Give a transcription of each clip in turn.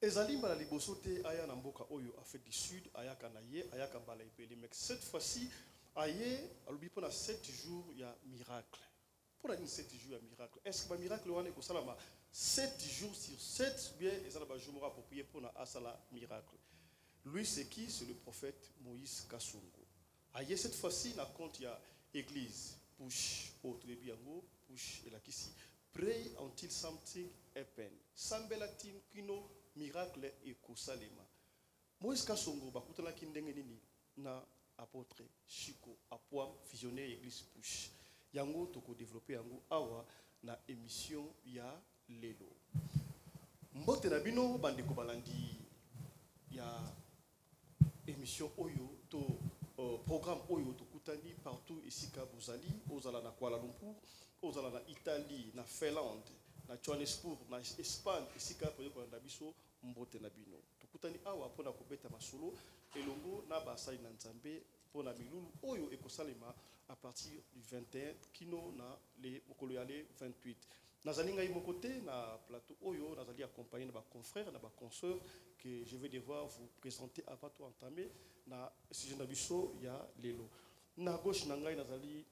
ezali mbala liboso te aya na mboka oyo Afrique du Sud ayaka na ye ayaka mbala epeli mais cette fois-ci aye alobi pona 7 jours ya miracle. Pour une 7 jours ya miracle. Est-ce que le miracle wana ko salama 7 jours sur 7 bien ezala ba jour approprié pour na asala miracle. Lui c'est qui? C'est le prophète Moïse Kasongo. Aye cette fois-ci na compte ya église push autre biango push et la kisi pray until something happen. Sambela tin kino miracle et kosalema. Moïse Kasongo bakutana kindenge nini na apôtre Chico Apoam visionnaire église push. Yango toko développer yango awa na émission ya lelo. Mbote na bino bandeko balandi ya émission oyo to programme oyo to kutani partout ici ka bozali ozala na Kuala Lumpur, ozala na Italie, na Finlande, na Johannesburg, na Espagne ici ka pour ko biso mbote na bino. To kutani awa pona ko beta masolo elongo na basali na Nzambe pona milulu oyo ekosalema à partir du 21 kino na les mokolo ya le 28. Nazali ngai mokote na plateau oyo nazali accompagné na ba confrères na ba consoeurs que je vais devoir vous présenter avant de entamer na sujet na biso ya lelo. Na gauche na ngai nazali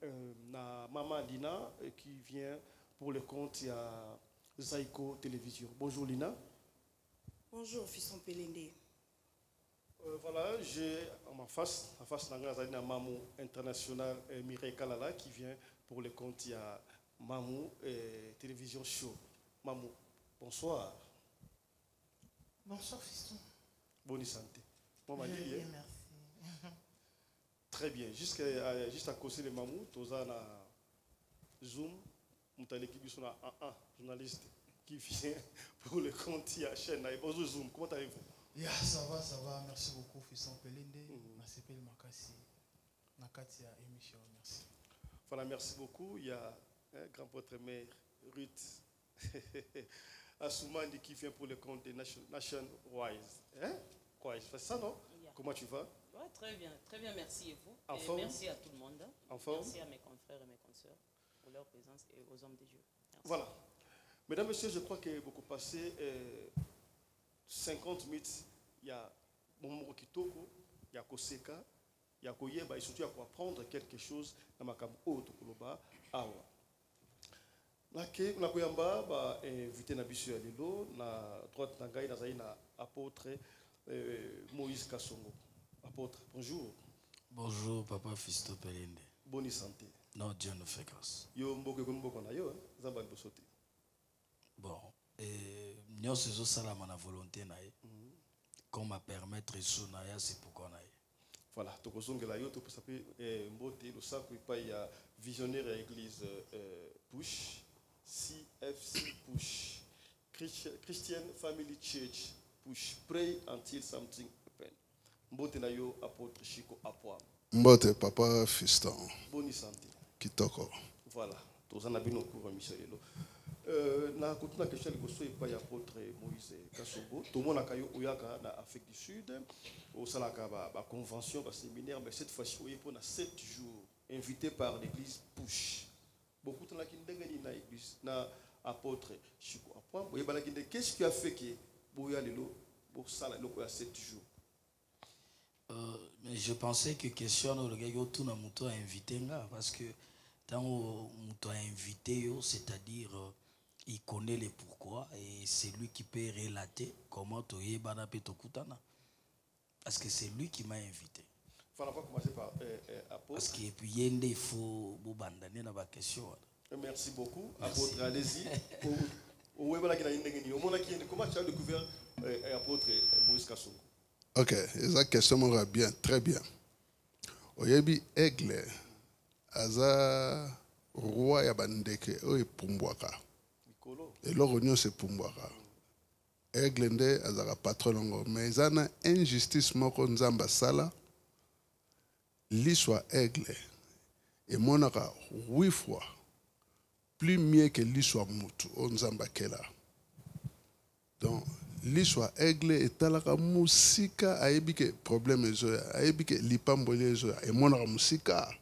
na Maman Lina qui vient pour le compte ya Zaiko Télévision. Bonjour Lina. Bonjour Fiston Pelende. Voilà, j'ai en face nazali na Mamou International Mireille Kalala qui vient pour le compte ya Mamou Télévision Show. Mamou, bonsoir. Bonsoir Fiston. Bonne santé. Bien, merci. Très bien. Juste à causer le Mamou, toza na Zoom, mutaleki biso na un journaliste qui vient pour le compte ya chaîne. Bonjour Zoom, comment allez-vous? Yeah, ça va, merci beaucoup Fiston Pelende. Nasepeli makasi nakati ya émission, merci. Voilà, merci beaucoup. Il y a un grand votre mère Ruth Assoumani qui vient pour le compte de Nation Wise. Hein? Quoi, c'est ça non? Yeah. Comment tu vas? Ouais, très bien, merci et vous. En et forme? Merci à tout le monde. En forme? Merci à mes confrères et mes consoeurs pour leur présence et aux hommes de Dieu. Merci. Voilà. Mesdames, Messieurs, je crois que beaucoup passé 50 minutes, il y a Momo Kitoko, il y a Koseka, il y a Koyeba, et surtout il y a apprendre quelque chose dans ma cam haute Koloba, Awa. Na Koyamba, invité na bisu ya lelo, na droite na ngai nazali na apôtre Moïse Kasongo. Apôtre, bonjour. Bonjour, Papa Fiston Pelende. Bonne santé. Non, Dieu nous fait grâce. Yo mboke ko na yo, zamba bosote. Bon, nous sommes salama na volonté na ye. Comme à permettre Sunaya, c'est pourquoi on a. Voilà, donc on a eu tout ça peut mbote le sac il y a visionnaire à l'église Push, CFC Push, Christian Family Church Push, pray until something happen. Mbote na yo apôtre Chico Apoam. Mbote Papa Fiston. Bonne santé. Kitoko. Voilà, tous en abino pour Michel. Na continue question liboso epa ya apôtre Moïse Kasongo tomona kayo oyaka na Afrique du Sud au salaka ba convention ba séminaire mais cette fois-ci oye pour na 7 jours invité par l'église Push beaucoup de la kindenge ni na église na apôtre Chico Apoam oye bala kinde qu'est-ce qui a fait que boya lelo pour sala loko ya 7 jours. Mais je pensais que question le gars yo tout na muto a invité nga parce que tant muto a invité yo c'est-à-dire il connaît les pourquoi et c'est lui qui peut relater comment tu es Banapetokutana. Parce que c'est lui qui m'a invité. On va commencer par apôtre. Parce que puis il faut abandonner la question. Merci beaucoup. Apôtre, allez-y. Comment tu as découvert apôtre Moïse Kasongo? Ok, cette question m'aura bien, très bien. Oyebi aigle, aza roi ya bandeke oye pumbwaka. Et l'origine c'est Pumbwaka. Aigle nde azaka patron mais zana injustice moko nzamba sala l'histoire aigle et monaka 8 fois plus mieux que l'histoire mutu on nzamba kela. Donc l'histoire aigle est alaka musika ayebi ke problème ezoya ayebi ke lipamboli ezoya et monaka musika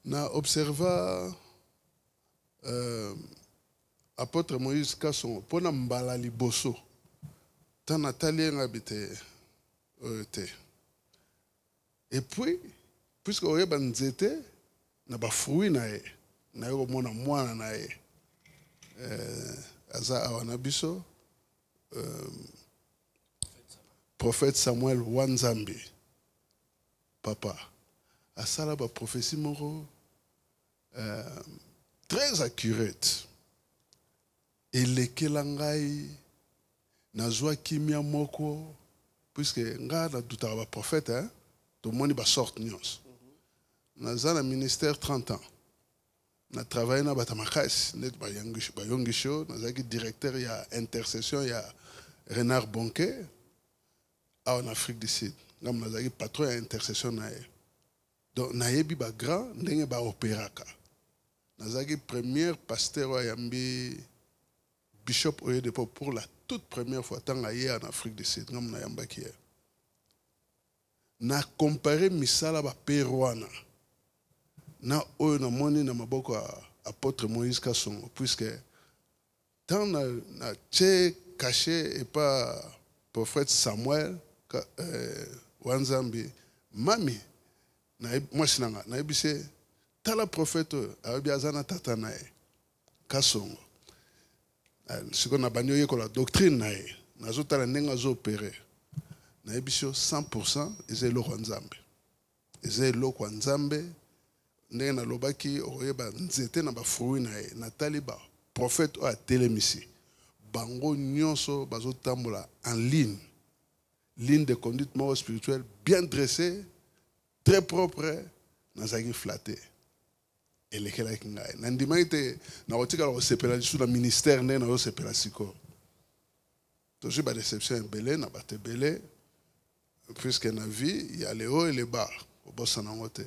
na observa apôtre Moïse Kasongo pona mbala liboso tant Nathalie habite et puis puisque oye banzete na ba fruit na ye na yo mona mwana na ye aza awana biso prophète Samuel Wanzambi papa asala ba prophétie moko très accurate elekela ngai nazwa kimia moko puisque nga na dutaka ba prophète hein tomoni ba sorte nyonso naza na ministère 30 ans na travaillé na bata makasi net ba yongisho nazaki directeur ya intercession ya Renard Bonquet en Afrique du Sud ngam nazaki patron ya intercession na ye donc nayebi ba grand ndenge ba opéraka nazaki premier pasteur wa yambi Bishop Oyedepo pour la toute première fois tant aye en Afrique du Sud ngam na yambaki ye na comparé misala ba peruana na oyo na moni na maboko apôtre Moïse Kasongo puisque tant na tche caché et pas prophète Samuel Wanzambi mami na moi sinanga na ebise tala prophète abi azana tata na ye Kasongo siko na banyo ye ko la doctrine na ye nazo tala ndenga zo opérer na ebise 100% ezelo Wanzambe ezelo Wanzambe ndenge nalobaki oyeba nzete na ba fruit na ye natali ba prophète o atelemisi bango nyonso bazotambola en ligne de conduite morale spirituelle bien dressée très propre nazaki flatté elekelaki ngai nandimaki te nakotikala kosepela lisu na ministère ndenge nazosepela sikoyo tozwi badéception ebele na bato ebele puisque na vie ya le haut et le bas kobosana yango te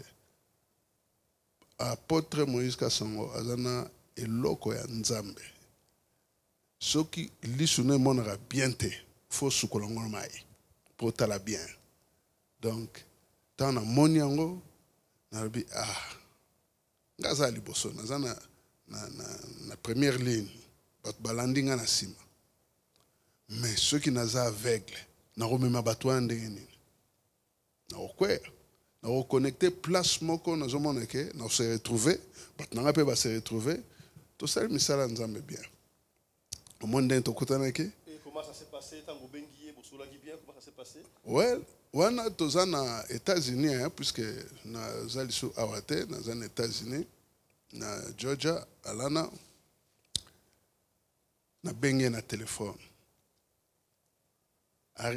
apôtre Moïse Kasongo azana eloko ya nzambe soki lisu ne monaka bien te faut sukola ngo mai pour tala bien donc tant na moni yango nalobi ngaza liboso naza na première ligne bato balandi nga na nsima mais soki naza aveugle nakomema bato wana ndenge nini nakokwea nakoconnecte place moko nazomona ke nakose retrouve bato nanga mpe base retrouve tosali misala nzambe bien omoni ndenge tokutanaki comment ça s'est passé tango bengi bosolaki bien comment ça s'est passé well wana toza na États-Unis hein, puisque naza lisu awa te naza na États-Unis na Georgia Alana na bengi na telefone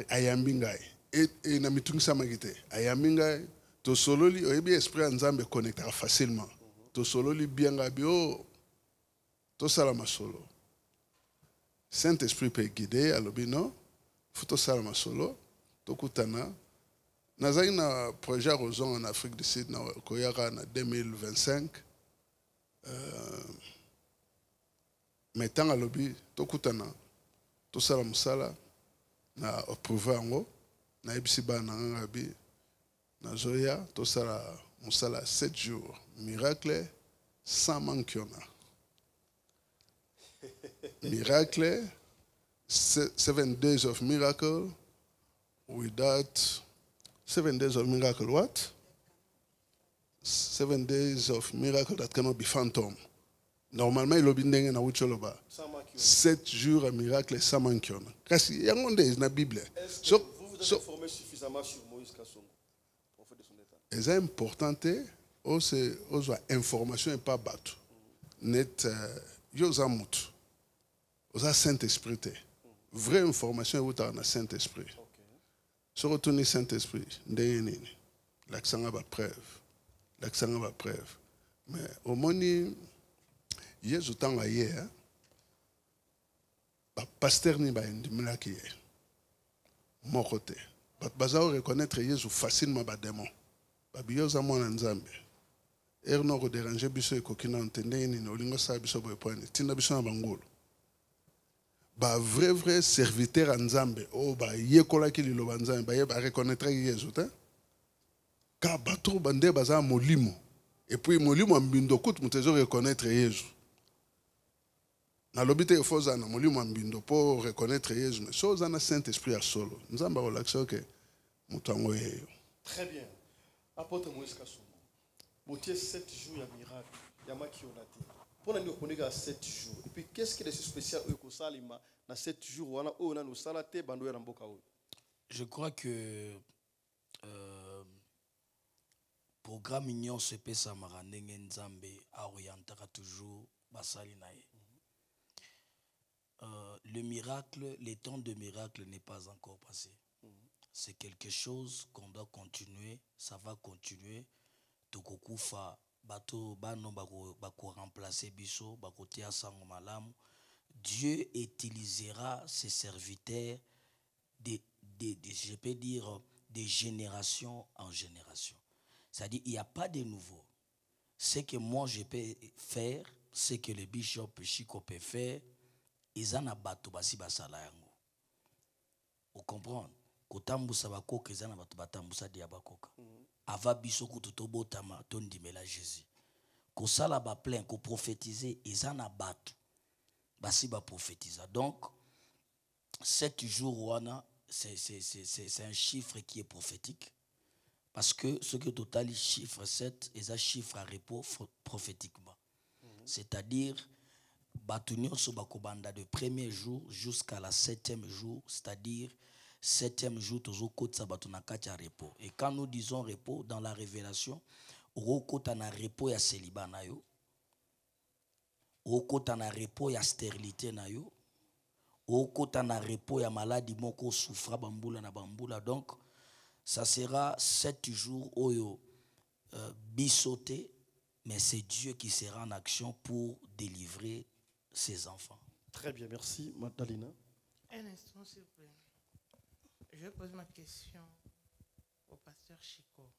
ayambi ngai et na mitungisamaki te ayambi ngai tosololi oyebi esprit ya nzambe connectaka facilement tosololi bien ngai bio tosala masolo Saint-Esprit peut guider alobi non faut tosala masolo tokutana nazali na projet Roson en Afrique du Sud na koyaka na 2025 mais tant alobi tokutana tosala musala na approuver yango na ebisi bana nga bi nazoya tosala musala 7 jours miracle sans mankiona miracle 7 days of miracle without 7 days of miracle what 7 days of miracle that cannot be phantom normalement il obindenge na ucholoba 7 jours à miracle sans mankiona kasi yango nde na bible est-ce que vous êtes informé suffisamment sur Moïse Kasongo prophète de son état c'est important aux information et pas bateau net yoza mutu oza Saint-Esprit te vraie information est na Saint-Esprit so retourner Saint-Esprit ndenge nini l'accent ba preuve mais au moni yesu tanga ye ba pasteur ni ba ndimlaki ye moko te baza reconnaître yesu facilement ba démon ba biyoza mwana nzambe erno ko déranger biso ekokina ntende nini olingo sa biso boye point tinda biso na bangolo ba vrai serviteur en nzambe o ba yekola ki liloba nzambe ba reconnaître yesu te ka bato bande baza molimo et puis molimo mbindo kutu mutezo reconnaître yesu Na lobite il faut na molimo mbindo pour reconnaître Jésus mais so na Saint-Esprit à solo. Nzamba relaxa que mutango yeyo. Très bien. Apôtre Moïse Kassomo. Botier 7 jours ya miracle. Yama ki onate. Pour nous connaître 7 jours. Et puis qu'est-ce qui est spécial au Salima dans 7 jours wana o na no salate bando ya mboka o. Je crois que programme Union CP Samara ndenge nzambe orientera toujours basali na ye. Le miracle, le temps de miracle n'est pas encore passé. C'est quelque chose qu'on doit continuer, ça va continuer. Tokokufa bato bano bako remplacer biso bako tia sango malamu. Dieu utilisera ses serviteurs je peux dire de génération en génération. C'est-à-dire il n'y a pas de nouveau. Ce que moi je peux faire, ce que le bishop Chico peut faire, ils en abattent basi basala yango. Vous comprenez? Kotambusa bakoka ils en abattent batambusa dia bakoka. Ava biso kututo botama tondimela Jésus. Ko sala ba plein ko prophétiser ils en abattent basi ba prophétisa. Donc 7 jours wana c'est un chiffre qui est prophétique parce que ce que total chiffre 7 est un chiffre à repos prophétiquement. C'est-à-dire Batunio Sobakobanda de premier jour jusqu'à la 7e jour, c'est-à-dire 7e jour, Tozokotsa Batunakacha repos. Et quand nous disons repos, dans la révélation, Rokotana repos ya célibat na yo, Rokotana repos ya stérilité na yo, Rokotana repos ya maladie moko souffra bambula na bambula. Donc, ça sera 7 jours oyo bisoté, mais c'est Dieu qui sera en action pour délivrer ses enfants. Très bien, merci. Madalina. Un instant, s'il vous plaît. Je pose ma question au pasteur Chico.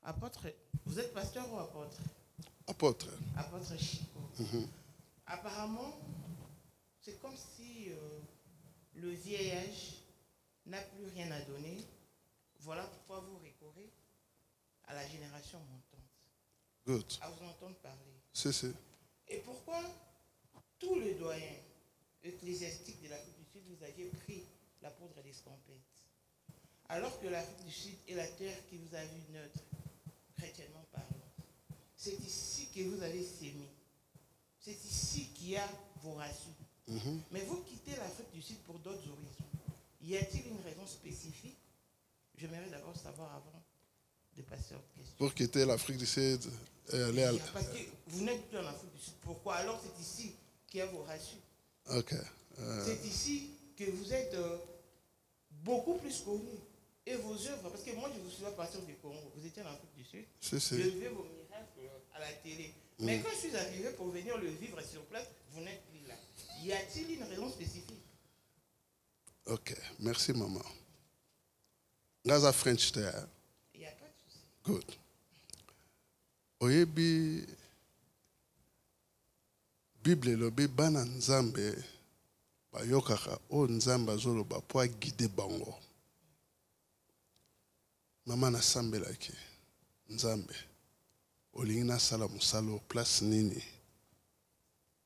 Apôtre, vous êtes pasteur ou apôtre? Apôtre. Apôtre Chico. Apparemment, c'est comme si le vieil âge n'a plus rien à donner. Voilà pourquoi vous recourez à la génération montante. Good. À vous entendre parler. C'est. Et pourquoi tous les doyens ecclésiastiques de l'Afrique du Sud, vous aviez pris la poudre d'escampette, alors que l'Afrique du Sud est la terre qui vous a vu neutre, chrétiennement parlant. C'est ici que vous avez sémé. C'est ici qu'il y a vos racines. Mais vous quittez l'Afrique du Sud pour d'autres horizons. Y a-t-il une raison spécifique? J'aimerais d'abord savoir avant de passer à autre question. Pour quitter l'Afrique du Sud et aller à... Parce que vous n'êtes plus en Afrique du Sud. Pourquoi? Alors c'est ici qu'il y a vos racines. Ok. C'est ici que vous êtes beaucoup plus connus. Et vos œuvres, parce que moi je vous suis à partir du Congo, vous étiez en Afrique du Sud, je vivais vos miracles à la télé. Mais quand je suis arrivé pour venir le vivre sur place, vous n'êtes plus là. Y a-t-il une raison spécifique? Ok, merci maman. Gaza French there. Il n'y a pas de souci. Good. Oyebi Bible lobi bana nzambe bayokaka o nzambe azoloba po guider bango. Mama nasambelaki nzambe olingi nasala musalo place nini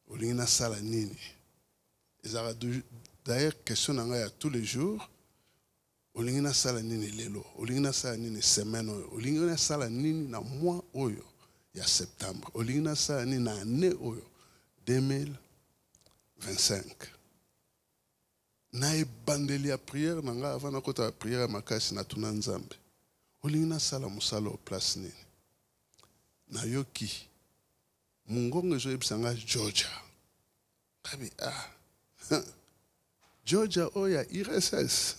olingi nasala nini ezaka d'ailleurs question na ngai ya tous les jours olingi nasala nini lelo olingi nasala nini semaine oyo olingi nasala nini na mois oyo ya septembre olingi nasala nini na année oyo 2025 na ebandeli ya prière na ngai avant nakota ya prière ya makasi natuna nzambe olingi nasala musalo place nini nayoki mungongo ezoyebisa ngai Georgia kabi Georgia oya IRSS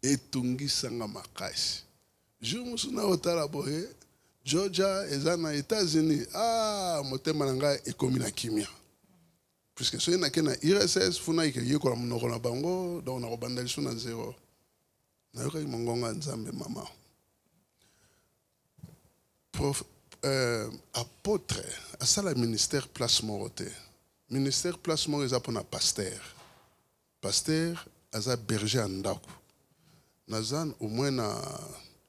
etungisanga makasi jour mosusu na otala boye Georgia eza na États-Unis motema na ngai ekomi na kimia puisque soki nake na IRSS funa yekola monoko na bango donc nakobanda lisu na zero nayokaki mongongo ya nzambe mama apôtre asala ministère place moko te ministère place moko eza mpona pasteur aza berger ya ndako naza au moins na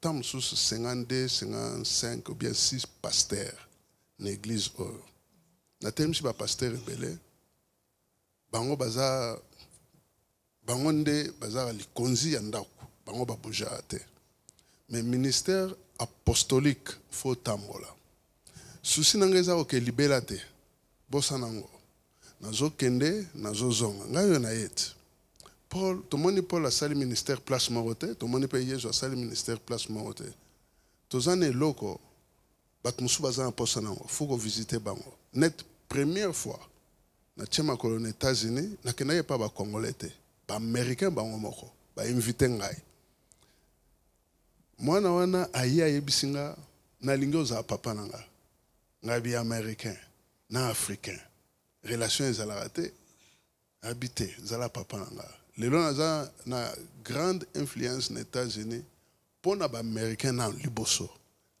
temps mosusu 52 55 ou bien 6 pasteur na église oyo na temsi ba pasteur ebele bango baza bango nde baza likonzi ya ndako bango babuja te mais ministère apostolique faut tambola susi nanga eza oke libela te bosana ngo nazokende nazozonga ngai yo na yete Paul tomoni Paul asali ministère place moko te tomoni mpe Yesu asali ministère place moko te tozana eloko bato mosusu baza na posa nango faut kovisite bango net première fois na tie makolo na États-Unis nakendaki epa bacongolais te baaméricain bango moko bainvite ngai mwana wana aye ayebisi nga nalingi ozala papa na nga ngai bi américain na africain relation ezalaka te abi te ezala papa na nga lelo naza na grande influence na États-Unis mpo na baaméricain na liboso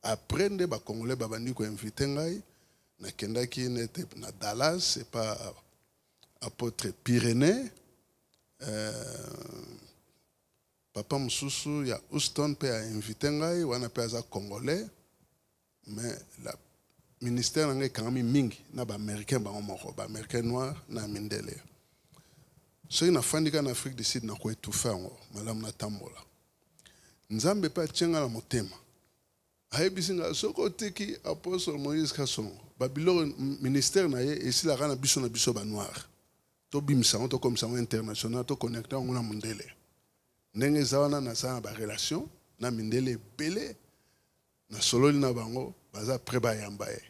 après nde bacongolais babandi koinvite ngai nakendaki nete na Dallas epa apôtre Pyrénées papa mosusu ya Houston mpe ainvite ngai wana mpe aza congolais mais la ministère na ngai ekangami mingi na baaméricain bango moko baaméricain noir na mindele soki nafandi kaka na Afrique du Sud nakoetufa yango malamu natambola nzambe mpe atie nga na motema ayebisi nga soki oteki apôtre Moïse Kasongo babiloko ministère na ye esilaka na biso banoir tobimisa yango tokomisa yango international toconnecte yango na mondele ndenge eza wana naza na barelation na mindele ebele nasololi na bango baza pre bayamba ye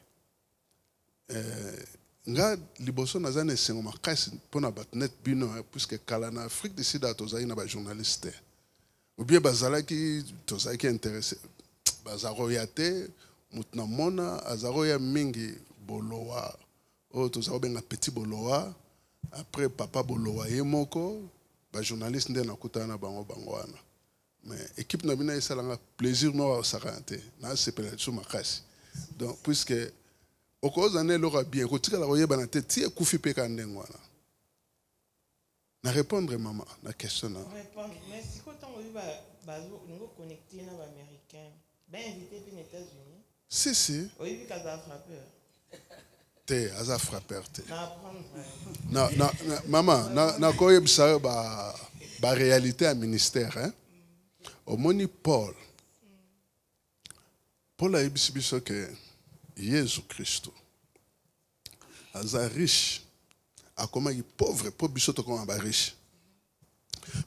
nga liboso naza na esengo makasi mpona bato net bino puisque kala na Afrique du Sud tozalaki na bajournaliste te obie bazalaki tozalaki intéressé baza koya te moto na mona aza koya mingi bolowa oyo toza kobenga petit bolowa après papa bolowa ye moko bajournaliste nde nakutana na bango wana mais équipe na bino esalanga plaisir moko osakana te nasepela lisu makasi donc puisque okozana eloko bien kotikala koyebana te ti ekufi mpe ka ndenge wana na répondre mama na question na mais sikoyo ntango oyo balingo connecté na baaméricain bainvité mpe na États-Unis si oyebi kaza frappeur te aza frappeur te na mama nakoyebisa yo baréalité ya ministère omoni Paul ayebisi biso ke Yesu Kristo aza riche akomaki pauvre mpo biso tokoma bariche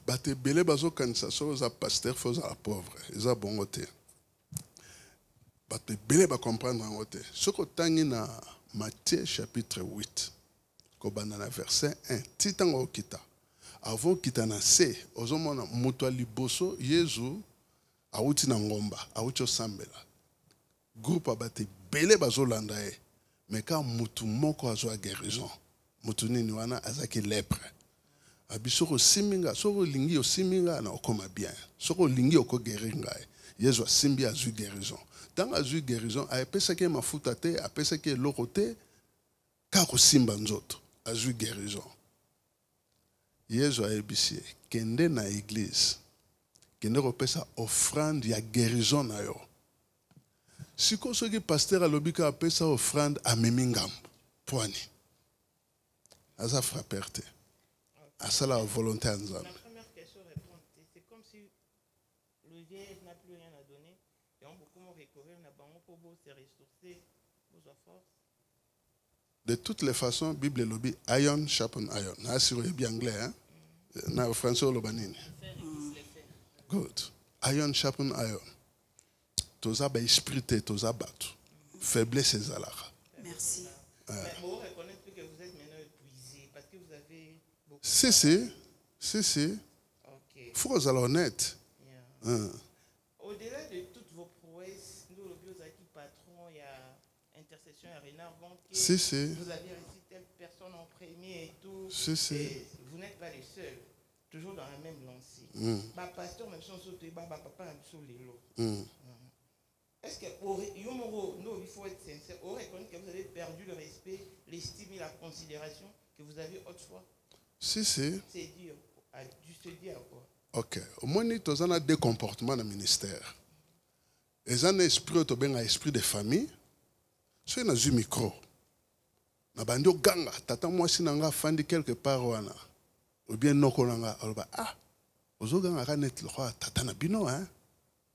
bato ebele bazokanisa soki oza pasteur fo ozala pauvre eza bongo te bato ebele bacomprendre yango te soki otangi na Matthieu chapitre 8 kobanda na verset 1 ti ntango okita avant okita na se ozomona moto ya liboso Yesu awuti na ngomba awuti osambela groupe ya bato ebele bazolanda ye mais ka mutu moko azwa guérison mutu nini wana azaki lèpre abi soko osimbi soko olingi osimbi nga na okoma bien soko olingi okoguérir ngai Yesu asimbi azwi guérison ntango azwi guérison apesaki ye mafuta te apesaki eloko te kaka kosimba nzoto azwi guérison Yesu ayebisi ye kende na église kende kopesa offrande ya guérison na yo siko soki pasteur alobi ka apesa offrande amemi ngambo pwani aza frappeur te asala volonté ya nzambe. La première question répond, c'est comme si le vieil n'a plus rien à donner et on peut comment recourir na bango pour se ressourcer pour sa force. De toutes les façons, Bible lobi iron sharpen iron. Na siro bien anglais hein. Na français lobanini. Good. Iron sharpen iron. Toza ba esprit te toza batu. Faiblesse ezalaka. Merci. Mais vous reconnaissez que vous êtes maintenant épuisé parce que vous avez beaucoup. Si. OK. Faut que soyez honnête. Yeah. Au-delà de toutes vos prouesses, nous le biozaki patron, il y a intercession à Renard Banquier. Si. Vous avez réussi telle personne en premier et tout. Si. Et vous n'êtes pas les seuls. Toujours dans la même lancée. Ma pasteur, même si on saute, papa, même sur les lots. Est-ce que, il faut être sincère, on reconnaît que vous avez perdu le respect, l'estime et la considération que vous aviez autrefois? Si. C'est dire, tu te dis à quoi? Ok. Au moins, nous avons deux comportements dans le ministère. Ils ont un esprit, un esprit de famille. Si on a un micro, na bandi oganga tata mwasi na nga fandi quelque part wana ou bien noko na nga aloba ah ozoganga ka net lo tata na bino hein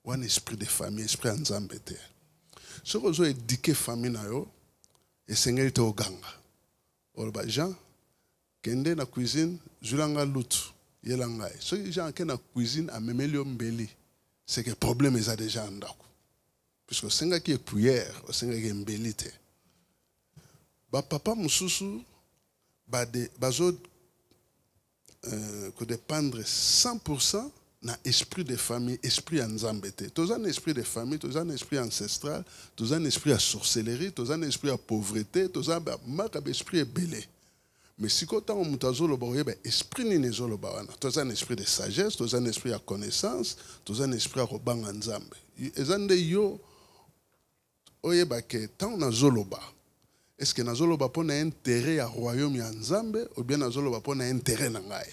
wana esprit de famille esprit ya nzambe te soki ozo éduquer famille na yo esengeli te oganga oloba Jean kende na cuisine zulanga lutu yela ngai soki Jean ke na cuisine amemeli yo mbeli c'est que problème eza déjà ndako puisque osengaki cuillère osengaki mbeli te bapapa mosusu bazo que dépendre 100% na esprit de famille, esprit ya nzambe te. Toza un esprit de famille, toza un esprit ancestral, toza un esprit à sorcellerie, toza un esprit à pauvreté, toza un esprit ebele. Mais si quand on mutazo lo ba esprit ni nezo lo ba wana, toza un esprit de sagesse, toza un esprit à connaissance, toza un esprit à kobanga nzambe. Ezande yo oyeba ke tant na zoloba. Est-ce que nazoloba pona intérêt à royaume ya nzambe ou bien nazoloba pona intérêt na ngai?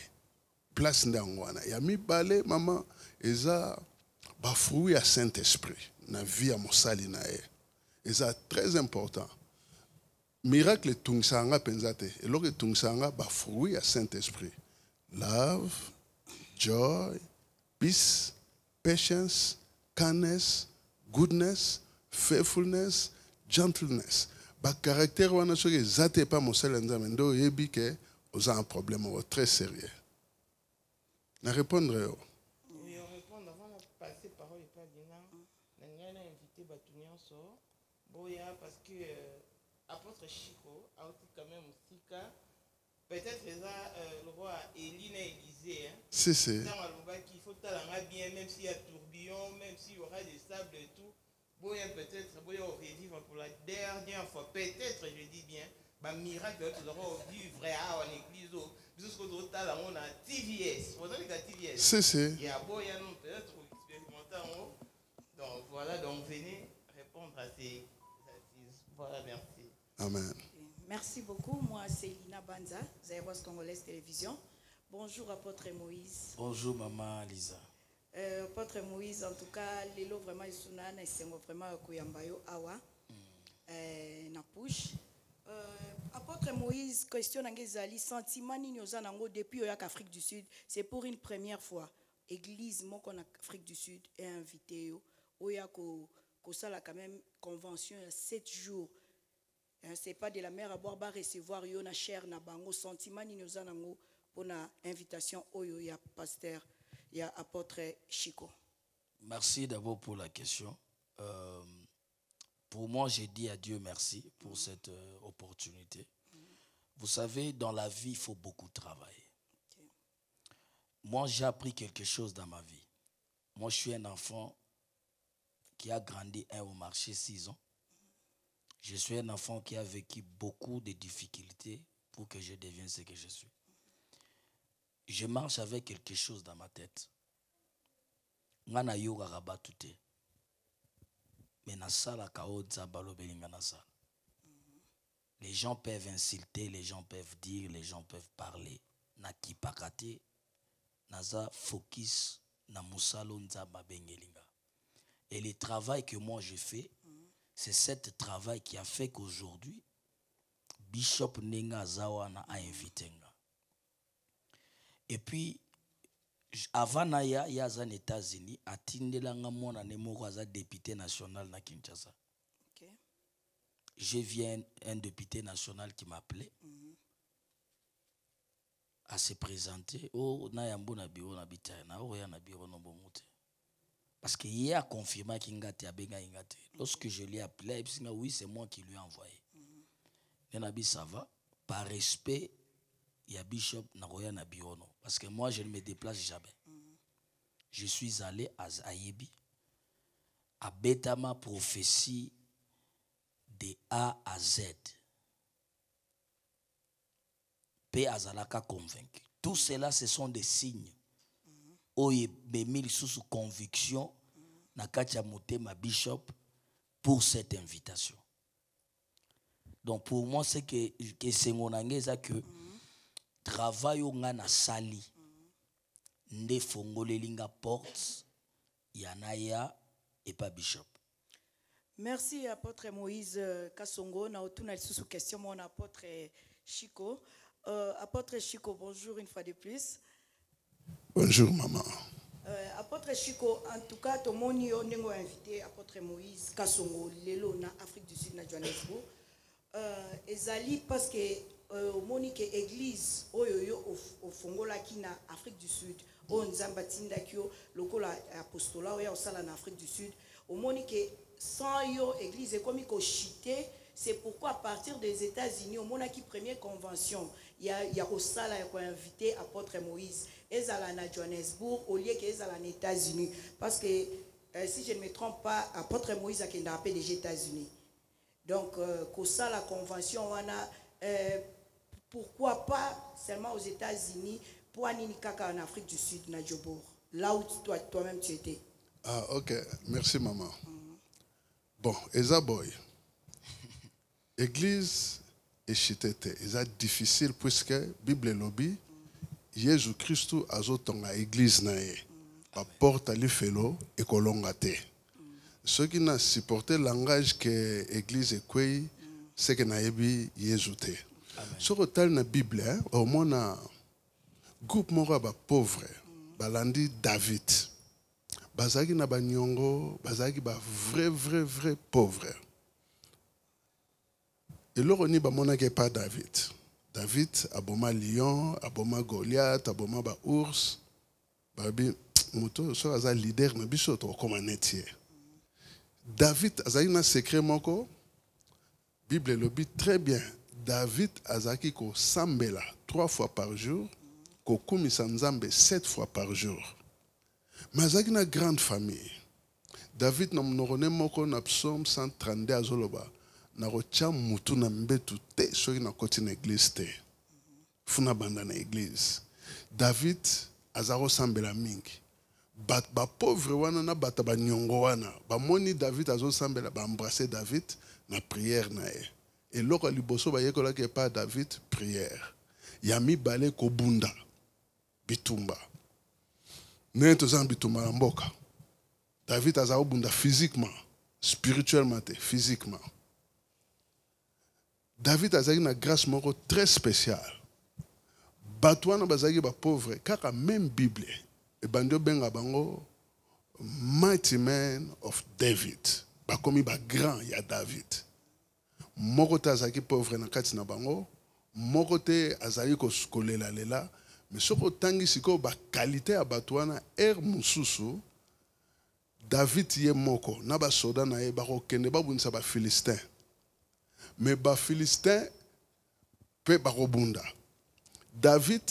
Place ndangwana ya mibale mama eza ba fruit ya Saint-Esprit na vie ya mosali na ye. Eza très important. Miracle tungsanga penzate eloko tungsanga ba fruit ya Saint-Esprit. Love, joy, peace, patience, kindness, goodness, faithfulness, gentleness. Ba caractère wana soki zate pas mosala nzambe ndo yebi ke oza un problème très sérieux. Na répondre yo. Oui, on répond avant de passer parole et pas dina. On a invité Batunian so. Boya parce que apôtre Chico a aussi quand même Sika. Peut-être ça le roi Élie et Élisée hein. Si. Il faut talanga bien même s'il y a tourbillon, même s'il y aura des sables et tout. Boya peut-être boya revivre pour la dernière fois. Peut-être je dis bien. Bah miracle tu auras vivre en église jusqu'au total on a TVS. Vous avez la TVS. Si. Il y a boya non peut-être expérimenter en haut. Donc voilà, donc venez répondre à ces assises. Voilà, merci. Amen. Merci beaucoup. Moi, c'est Lina Banza, Zaïros Congolaise Télévision. Bonjour, apôtre Moïse. Bonjour, maman Lisa. Apôtre Moïse, en tout cas, Lelo vraiment Isunana, c'est vraiment Kuyambayo Awa, na push. Apôtre Moïse, question d'Angezali, sentiment Ninyozanango depuis Afrique du Sud, c'est pour une première fois. Église, mon en Afrique du Sud est invité. Oyako, ça là quand même convention 7 jours. C'est pas de la mer à boire, va recevoir Yona cher na bango sentiment Ninyozanango pour la invitation Oyo ya pasteur. Il y a apôtre Chico. Merci d'abord pour la question. Pour moi, j'ai dit à Dieu merci pour cette opportunité. Vous savez, dans la vie, il faut beaucoup travailler. Moi, j'ai appris quelque chose dans ma vie. Moi, je suis un enfant qui a grandi au marché 6 ans. Je suis un enfant qui a vécu beaucoup de difficultés pour que je devienne ce que je suis. Je marche avec quelque chose dans ma tête. Ngana yoga rabatute. Mais na sala kao dzabalo belinga na sala. Les gens peuvent insulter, les gens peuvent dire, les gens peuvent parler. Na kipakate, naza focus na musalo nzaba bengelinga. Et le travail que moi je fais, c'est ce travail qui a fait qu'aujourd'hui, Bishop Nenga Zawana a invité. Et puis, avant Naya, il y a aux États-Unis, à Tindelanga Mona Nemoko Aza député national na Kinshasa. Okay. Je viens un député national qui m'appelait à se présenter. Oh, Nayambo na biro na bitana, oh ya na biro no bomute. Parce qu'il y a confirmé qu'il ngate abenga ingate. Lorsque je l'ai appelé, il m'a dit oui, c'est moi qui lui ai envoyé. Nenabi ça va, par respect. Il y a Bishop Naroya Nabiono. Parce que moi, je ne me déplace jamais. Je suis allé à Ayebi, à Betama prophétie de A à Z. P. Azalaka convaincu. Tout cela, ce sont des signes. Oye Bemil sous conviction, Nakatia Motema Bishop, pour cette invitation. Donc pour moi, c'est que c'est mon angeza que travail au ngana sali nde fongole linga porte yanaya et pas Bishop. Merci, apôtre Moïse Kassongo. On a une sous question, mon apôtre Chico. Apôtre Chico, bonjour une fois de plus. Bonjour, maman. Apôtre Chico, en tout cas, tout le monde a invité apôtre Moïse Kassongo, Lelo, na Afrique du Sud, na Johannesburg. Ezali parce que Monique église au Fongola qui na Afrique du Sud, au Nzamba Tindakio, lokola apostolat au Sala na Afrique du Sud, au Monique sans yo église est comme chité. C'est pourquoi à partir des États-Unis, au monde qui première convention, il y a au Sala qui a invité apôtre Moïse. Ils allaient à Johannesburg au lieu qu'ils allaient aux États-Unis. Parce que si je ne me trompe pas, apôtre Moïse a été appelé des États-Unis. Donc, au Sala la convention, on a pourquoi pas seulement aux États-Unis, pour aller en Afrique du Sud, na Djobour, là où toi-même tu étais. Ah, ok. Merci, maman. Bon, Eza boy. Église et chitete. C'est difficile puisque Bible lobby, Jésus Christ a zotonga église nae. Pa porte ali felo et kolonga te. Ceux qui n'ont supporté le langage que l'église est quoi, c'est que naebi Jésus te. Sur le tel na Bible, au moins un groupe mora ba pauvre, balandi David. Bazaki na ba nyongo, bazaki ba vrai pauvre. Et là on y ba mona ke pas David. David aboma lion, aboma Goliath, aboma ba ours. Babi moto so aza leader na biso to comme netier. David azaki na secret moko. Bible le dit très bien. David azaki ko sambela 3 fois par jour, ko kumisa nzambe 7 fois par jour. Mais azaki na grande famille. David na mnorone moko na psaume 132 azoloba na rocha mutu na mbetu te soki na koti na église te. Funa banda na église. David azaro sambela mingi. Ba pauvre wana na bata ba nyongo wana ba moni David azo sambela ba embrasser David na prière na e. Et loko liboso ba yekola ke pa David prière. Yami balé ko bunda bitumba. Neto zan bitumba na mboka. David azao bunda physiquement, spirituellement te, physiquement. David azaki na grâce moko très spéciale. Batouana bazaki ba pauvre kaka même Bible. Et bandio benga bango mighty man of David. Ba komi ba grand ya David. Moko te azaki pauvre na kati na bango, moko te azaki ko lela lela, mais soko tangi siko ba qualité ya batouana mususu David ye moko na ba soda na ye ba ko kende ba bunisa ba Philistin. Mais ba Philistin pe ba ko bunda. David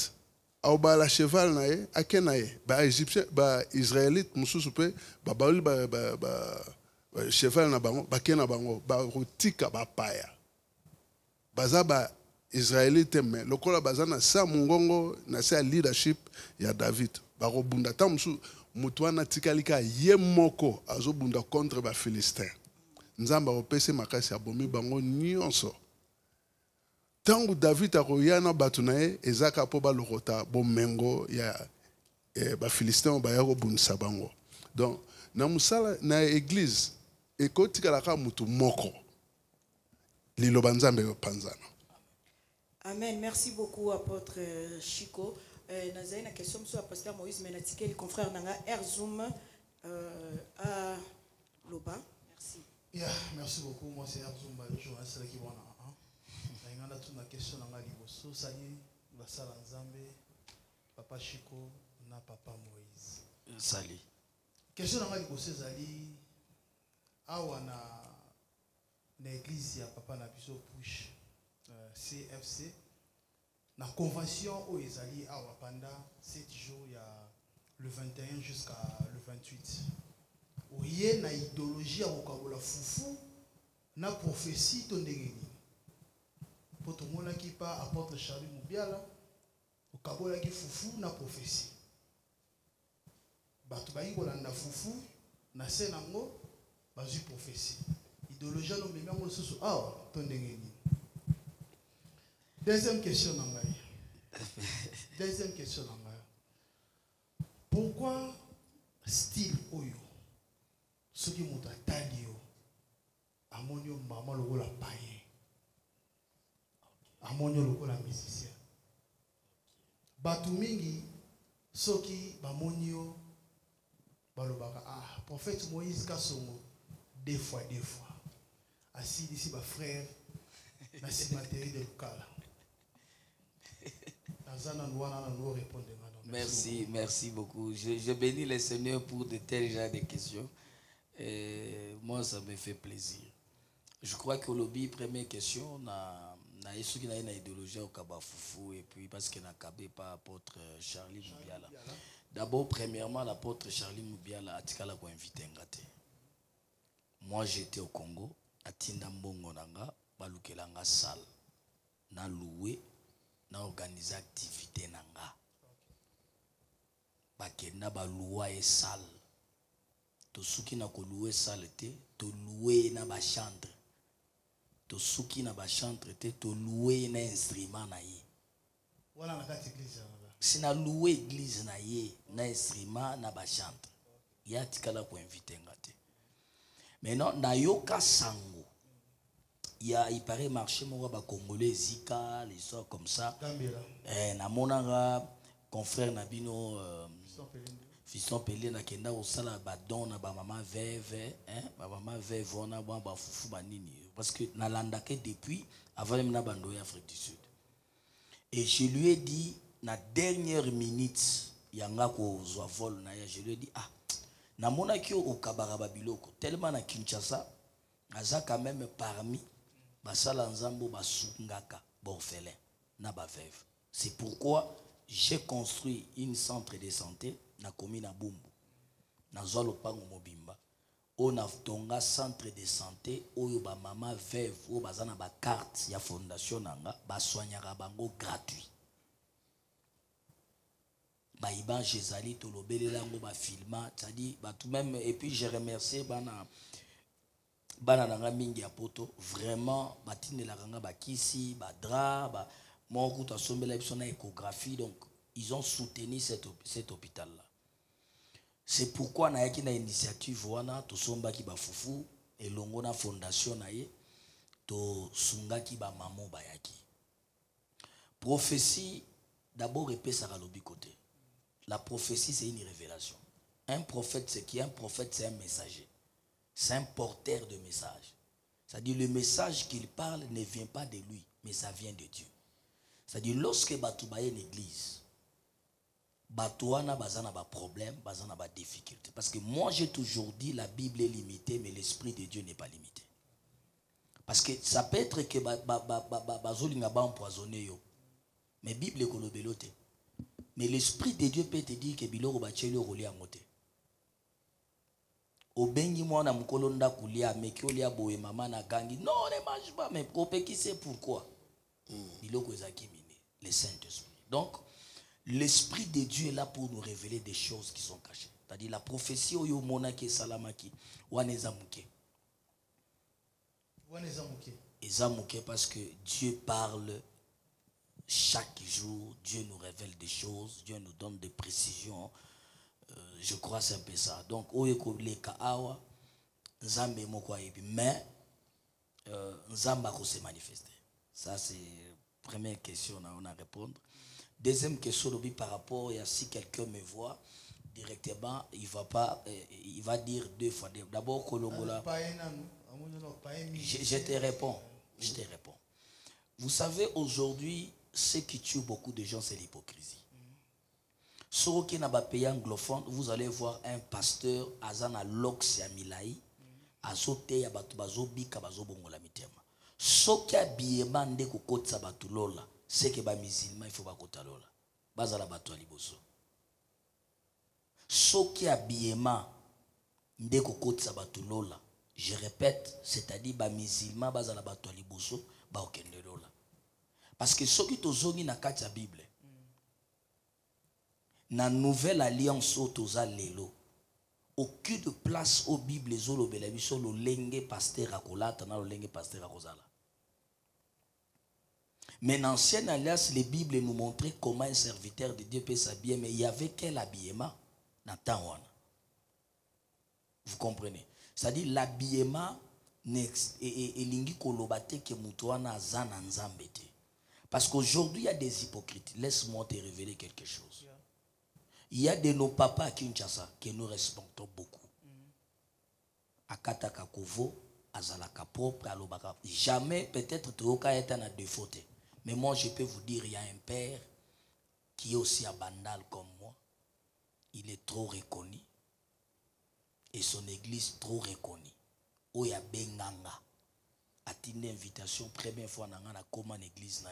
au ba la cheval na ye akenaye ba égyptien ba israélite mususu pe ba bauli ba cheval na bango ba kena bango ba rotika ba paya baza ba israélite mais lokola baza na sa mungongo na sa leadership ya David ba robunda ta musu mutu wana tikalika ye moko azobunda contre ba Philistin nzamba opese makasi abomi bango nyonso. Tangu David akoyana batu na ye ezaka po ba lokota bomengo ya ba Philistin ba yako bunisa bango. Donc na musala na église ekoti kalaka mutu moko liloba nzambe panzana. Amen. Merci beaucoup apôtre Chico. Nazali na question sur pasteur Moïse mais natike le confrère nanga Erzoum à Loba. Merci. Yeah, merci beaucoup. Moi c'est Erzoum journaliste qui wana. On a une question dans la liboso sali la sala nzambe papa Chico na papa Moïse. Sali. Question dans la liboso sali awa na église ya papa na biso push CFC na convention au ezali awa pendant 7 jours ya le 21 jusqu'à le 28. Oye na idéologie ya kokabola fufu na prophétie to ndengeni. Pour tout le monde qui part apporte Charlie Moubiala au kabola qui fufu na prophétie. Batu bayi kolanda fufu na senango bazu prophétie. Idéologie no mema mo susu ah to ndengeni. Deuxième question nangai. Deuxième question nangai. Pourquoi style oyo soki moto atali yo bamonyo lokola musicien. Batu mingi soki bamonyo balobaka ah prophète Moïse Kasongo deux fois. Assis ici ba frère na cimetière de Lukala. Merci beaucoup. Je bénis le Seigneur pour de tels genres de questions. Moi, ça me fait plaisir. Je crois que lobby, première question, na ceux qui ont une idéologie au Kabafoufou et puis parce qu'il n'a cabé pas apôtre Charlie Moubiala. D'abord, premièrement, l'apôtre Charlie Moubiala a tika la ko invité ngate. Moi, j'étais au Congo, à Tindambongo nanga, balukelanga salle, na loué, na organisé activité nanga. Bakenda ba loué et salle. To suki na ko loué salle te, to loué na ba chantre. To suki na ba chantre te, to loué na instrument na ye. Voilà na kati église. Si na loué église na ye, na instrument na ba chantre. Ya tikala ko inviter ngate. Maintenant na yoka sango. Il paraît marché moi ba congolais zika les sorts comme ça. Na monanga confrère Nabino Fiston Pelé na kenda au sala ba don na ba maman veve ba maman veve ona ba fufu ba nini parce que na landake depuis avant même na bando ya Afrique du Sud. Et je lui ai dit na dernière minute yanga ko zo vol na ya je lui ai dit ah na monaki au kabara babiloko tellement na Kinshasa aza quand même parmi basala nzambo basungaka borfelin na ba veuve. C'est pourquoi j'ai construit une centre de santé na commune na Bumbu na zolo pango mobimba on a tonga centre de santé oyo ba mama veuve o bazana ba carte ya fondation nanga ba soignaka bango gratuit ba iban Jézali to lobelela ngo ba filma c'est-à-dire ba tout même et puis je remercie bana nanga mingi ya poto vraiment batinela kanga ba kisi ba dra ba moko to sombela biso na échographie donc ils ont soutenu cet hôpital là. C'est pourquoi na yaki na initiative wana to somba ki ba fufu elongo na fondation na ye to sunga ki ba mamo ba yaki. Prophétie d'abord epesa lobi côté. La prophétie c'est une révélation. Un prophète c'est qui? Un prophète c'est un messager. C'est un porteur de message. C'est-à-dire le message qu'il parle ne vient pas de lui, mais ça vient de Dieu. C'est-à-dire lorsque Batouba est l'église, Batouana bazana ba problème, bazana ba difficulté. Parce que moi j'ai toujours dit la Bible est limitée, mais l'esprit de Dieu n'est pas limité. Parce que ça peut être que bazolinga ba empoisonné yo, mais Bible est kolobelote. Mais l'esprit de Dieu peut te dire que biloko ba tchelo roli amote. Obengi mwana mukolo nda kulia meki olia boye mama na gangi non ne mange pas mais qui sait pourquoi biloko ezaki mine le Saint-Esprit. Donc l'esprit de Dieu est là pour nous révéler des choses qui sont cachées. C'est-à-dire la prophétie oyo monaki salamaki waneza muke. Waneza muke. Eza muke parce que Dieu parle chaque jour, Dieu nous révèle des choses, Dieu nous donne des précisions. Je crois c'est un peu ça. Donc, mais Nzamba se manifester. Ça, c'est la première question on a à répondre. Deuxième question, par rapport à si quelqu'un me voit directement, il va dire deux fois. D'abord, Kolongola. Je te réponds. Je te réponds. Vous savez, aujourd'hui, ce qui tue beaucoup de gens, c'est l'hypocrisie. Sur qui n'a pas pays anglophone, vous allez voir un pasteur azana lox ya milai azote ya batu bazobika bazobongola mitema. Soki abiyema nde kokotsa batu lola, c'est que ba musulman il faut bakota lola. Bazala batu aliboso. Soki abiyema nde kokotsa batu lola, je répète, c'est-à-dire ba musulman bazala batu aliboso ba okende lola. Parce que soki tozongi na kati ya Bible na nouvelle alliance otoza lelo aucune place au Bible ezolobela biso lo lenge pasteur akolata na lo lenge pasteur akozala. Mais dans l'ancienne alliance les Bibles nous montraient comment un serviteur de Dieu peut s'habiller, mais il y avait quel habillement dans temps wana. Vous comprenez? C'est-à-dire l'habillement elingi koloba te ke mutu wana aza na nzambe te. Parce qu'aujourd'hui, il y a des hypocrites. Laisse-moi te révéler quelque chose. Il y a de nos papas à Kinshasa que nous respectons beaucoup. Akata Kakovo, Azalaka propre, Alobaka. Jamais, peut-être, Toka est un défaut. Mais moi, je peux vous dire, il y a un père qui est aussi abandal comme moi. Il est trop reconnu. Et son église trop reconnue. Oya Benganga. A une invitation, première fois, dans la commune église.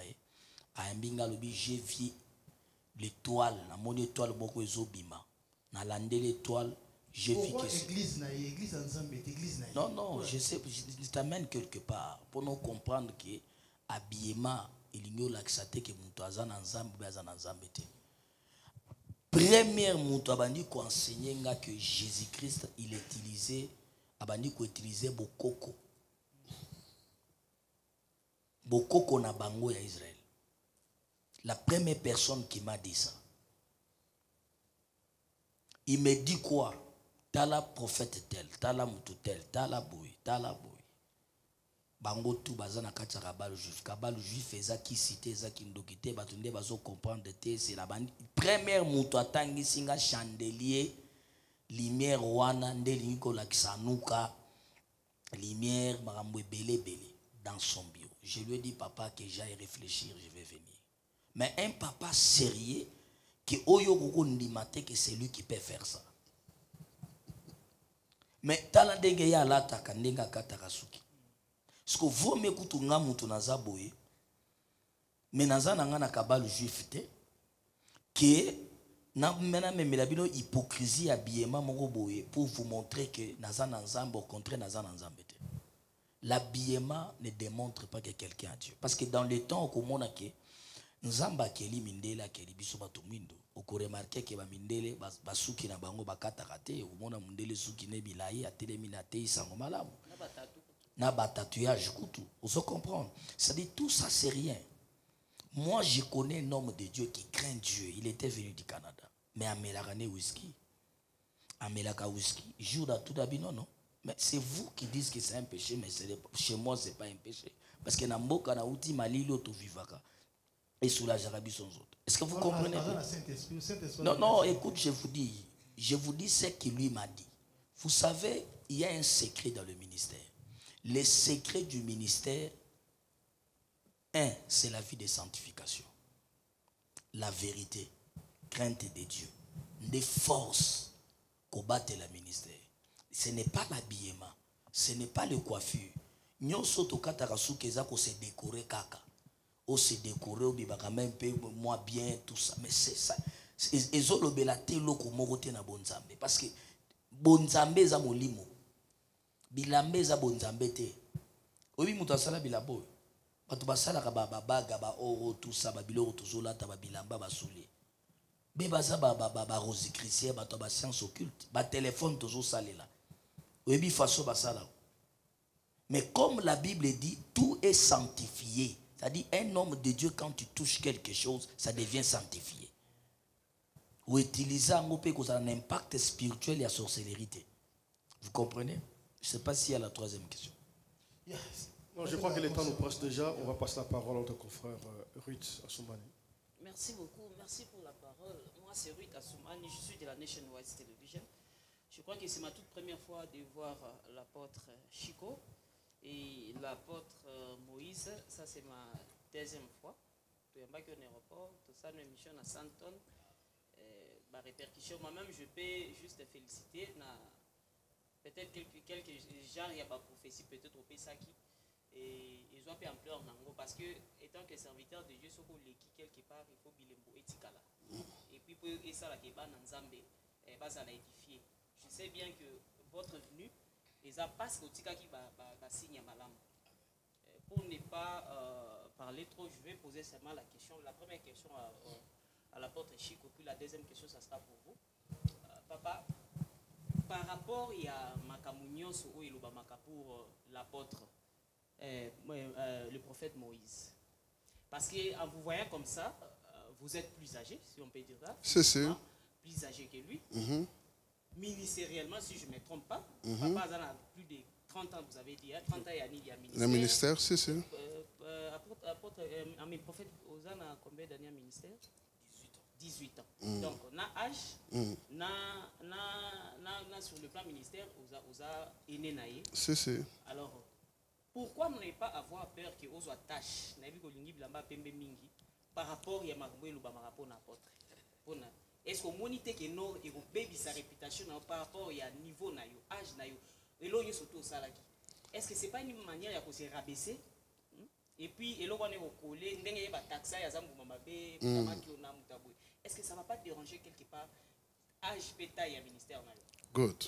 A un binga lobi, j'ai vu l'étoile. Na mon étoile, beaucoup ezobima. Na landé l'étoile, j'ai vu que c'est. Église ensemble, église na. Non, non, je sais, je t'amène quelque part. Pour nous comprendre que habillement, il y a l'accès que Moutouazan ensemble, Bazan ensemble. Première moutou abandi ko enseigner que Jésus-Christ il utilisait abandi ko utiliser bokoko na bango ya Israël. La première personne qui m'a dit ça, il me dit quoi? Tala prophète tel, tala moutou tel, tala boy. Bango tout bazana kati kabalo juif eza ki cité eza ki ndokité batunde bazo comprendre te c'est la bande première mutu atangi singa chandelier lumière wana ndeli ko la kisanuka lumière marambo belé dans son bureau. Je lui ai dit papa que j'aille réfléchir, je vais venir. Mais un papa sérieux que oyo koko ndimate que c'est lui qui peut faire ça. Mais tala ndenge ya lata kandenga kataka suki. Parce que vous m'écoutez, nga mutu naza boye, mais naza nanga na kabalo juif te, que na mena memela bino hypocrisie habillement moko boye pour vous montrer que naza na nzambe, au contraire naza na nzambe te. L'habillement ne démontre pas que quelqu'un a Dieu. Parce que dans le temps au komona ke nzamba keli mindele akeli biso bato mwindo, oko remarquer que ba mindele basuki na bango bakataka te, omona mindele suki ne bilayi atelemi na te isango malamu. Na tatouage kutu, vous comprenez? C'est-à-dire tout ça c'est rien. Moi je connais un homme de Dieu qui craint Dieu. Il était venu du Canada, mais amelakane whisky, amelaka whisky. Jour da tout d'habitude non. Mais c'est vous qui dites que c'est un péché, mais chez moi c'est pas un péché. Parce que na mboka na uti malilo to vivaka et sous la jarabi son autres. Est-ce que vous comprenez? Non non, écoute, je vous dis ce qu'il lui m'a dit. Vous savez, il y a un secret dans le ministère. Les secrets du ministère, c'est la vie de sanctification, la vérité, crainte de Dieu, des forces combattre le ministère. Ce n'est pas l'habillement, ce n'est pas le coiffure. Nous sommes au Katarasou qui se décorer kaka, ou se décorer ou bien même moi bien tout ça, mais c'est ça. Ils ont l'obélaté loko moroté na bonzambe parce que bonzambe za molimo. Bilambe za bonzambe te. Obi mutu asala bilabo. Batu basala ka baga ba oro tout ça ba biloko tozola ta ba bilamba ba souli. Be baza ba rose chrétien batu ba science occulte, ba téléphone tozo salela. Obi façon basala. Mais comme la Bible dit, tout est sanctifié. C'est-à-dire un homme de Dieu quand tu touches quelque chose, ça devient sanctifié. Ou utiliser un mot qui a un impact spirituel et à sorcellerie. Vous comprenez? Je ne sais pas s'il y a la troisième question. Yes. Non, je crois que le temps nous presse déjà. On va passer la parole à notre confrère Ruth Assoumani. Merci beaucoup. Merci pour la parole. Moi, c'est Ruth Assoumani. Je suis de la Nationwide Television. Je crois que c'est ma toute première fois de voir l'apôtre Chico et l'apôtre Moïse. Ça, c'est ma deuxième fois. Je suis en aéroport. Tout ça, une émission à Santon. Ma répercussion. Moi-même, je peux juste féliciter. Peut-être quelques gens, il n'y a pas de prophétie, peut-être au Pesaki, et ils ont fait ampleur parce que, étant que serviteur de Dieu, ce qu'on l'équipe quelque part, il faut bilembo etikala. Et puis, pour ça, la keba nanzambe, ça l'a édifié. Je sais bien que votre venue, les a passé au tika qui va signer malam. Pour ne pas parler trop, je vais poser seulement la question. La première question à l'apôtre Chico, puis la deuxième question, ça sera pour vous. Papa, par rapport à Makamounion ou Ilobamaka pour l'apôtre, le prophète Moïse. Parce qu'en vous voyant comme ça, vous êtes plus âgé, si on peut dire ça. C'est ça. Plus âgé que lui. Ministériellement, si je ne me trompe pas, papa a plus de 30 ans, vous avez dit, 30 ans, il y a ministère. Le ministère, si, si. Prophète Ozan a combien d'années à ministère? 18 ans. Donc, on a âge, sur le plan ministère, Oza est né naïe. Si, si. Alors, pourquoi ne pas avoir peur que Ozo tâche par rapport à Makambo et Lubamarapo n'apporte? Est-ce qu'on monite que non et qu'on baby sa réputation par rapport à niveau naïo, âge naïo, et l'on est surtout au salaki? Est-ce que c'est pas une manière de se rabaisser? Et puis, et l'on est au collé, est-ce que ça ne va pas déranger quelque part âge pétail à ministère? Good.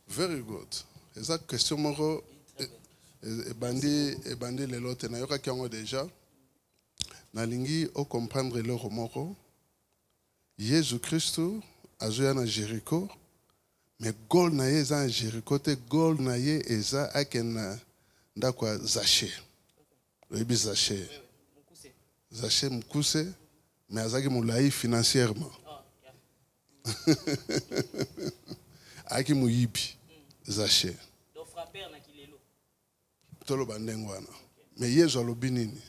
Very good. Et ça, question, Moro, et bandi les lots, na yoka kiango déjà, na lingi o comprendre le romoro, Jésus Christ a joué à Jéricho, mais gol na ye eza Jéricho te gol na ye eza aken ndakwa Zaché. Oyebi Zaché. Zaché mukuse, mais azaki moulaï financièrement. Aki muyibi Zaché. Donc frapper na kilelo. Tolo bandengwana. Mais Yesu alobi nini?